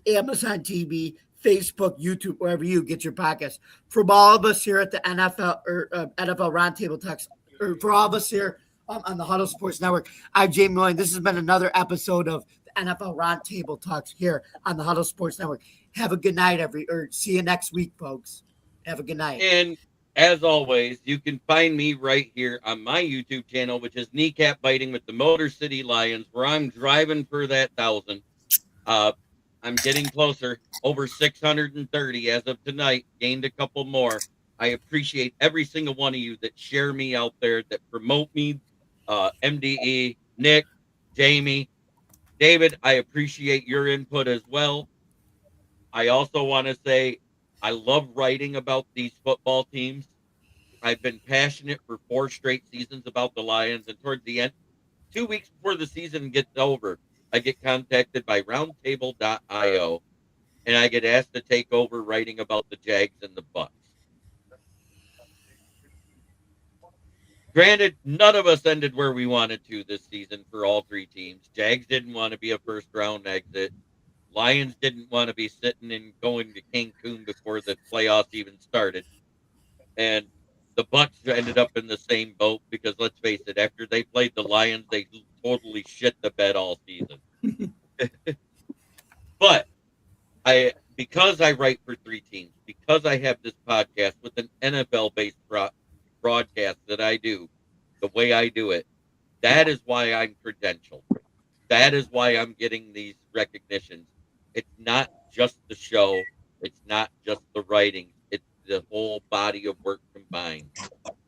Amazon TV, Facebook, YouTube, wherever you get your podcasts. From all of us here at the NFL Roundtable Talks, or for all of us here on the Huddle Sports Network, I'm Jamie Millett. This has been another episode of the NFL Roundtable Talks here on the Huddle Sports Network. Have a good night, see you next week, folks. Have a good night. And as always, you can find me right here on my YouTube channel, which is Kneecap Biting with the Motor City Lions, where I'm driving for that 1,000. I'm getting closer, over 630 as of tonight, gained a couple more. I appreciate every single one of you that share me out there, that promote me, MDE, Nick, Jamie, David, I appreciate your input as well. I also want to say I love writing about these football teams. I've been passionate for 4 straight seasons about the Lions, and towards the end, 2 weeks before the season gets over, I get contacted by Roundtable.io, and I get asked to take over writing about the Jags and the Bucks. Granted, none of us ended where we wanted to this season for all three teams. Jags didn't want to be a first round exit. Lions didn't want to be sitting and going to Cancun before the playoffs even started. And the Bucks ended up in the same boat because let's face it, after they played the Lions, they totally shit the bed all season. But because I write for three teams, because I have this podcast with an NFL based broadcast that I do the way I do it, that is why I'm credentialed. That is why I'm getting these recognitions. It's not just the show, it's not just the writing, it's the whole body of work combined.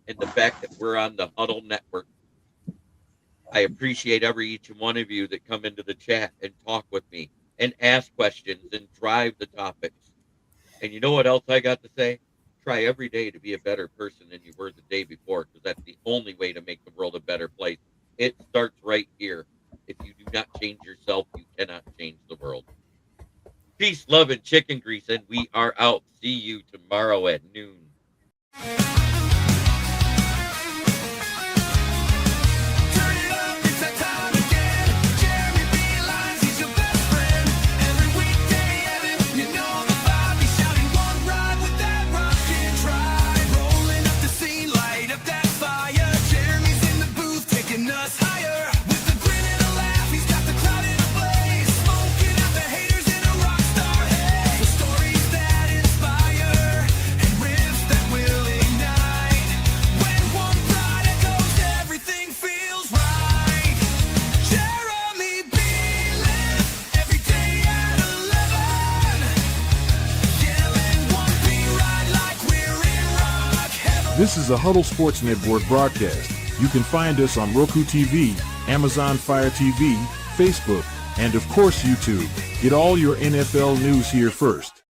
And the fact that we're on the Huddle Network, I appreciate each one of you that come into the chat and talk with me and ask questions and drive the topics. And you know what else I got to say? Try every day to be a better person than you were the day before, because that's the only way to make the world a better place. It starts right here. If you do not change yourself, you cannot change the world. Peace, love, and chicken grease, and we are out. See you tomorrow at noon. This is a Huddle Sports Network broadcast. You can find us on Roku TV, Amazon Fire TV, Facebook, and of course YouTube. Get all your NFL news here first.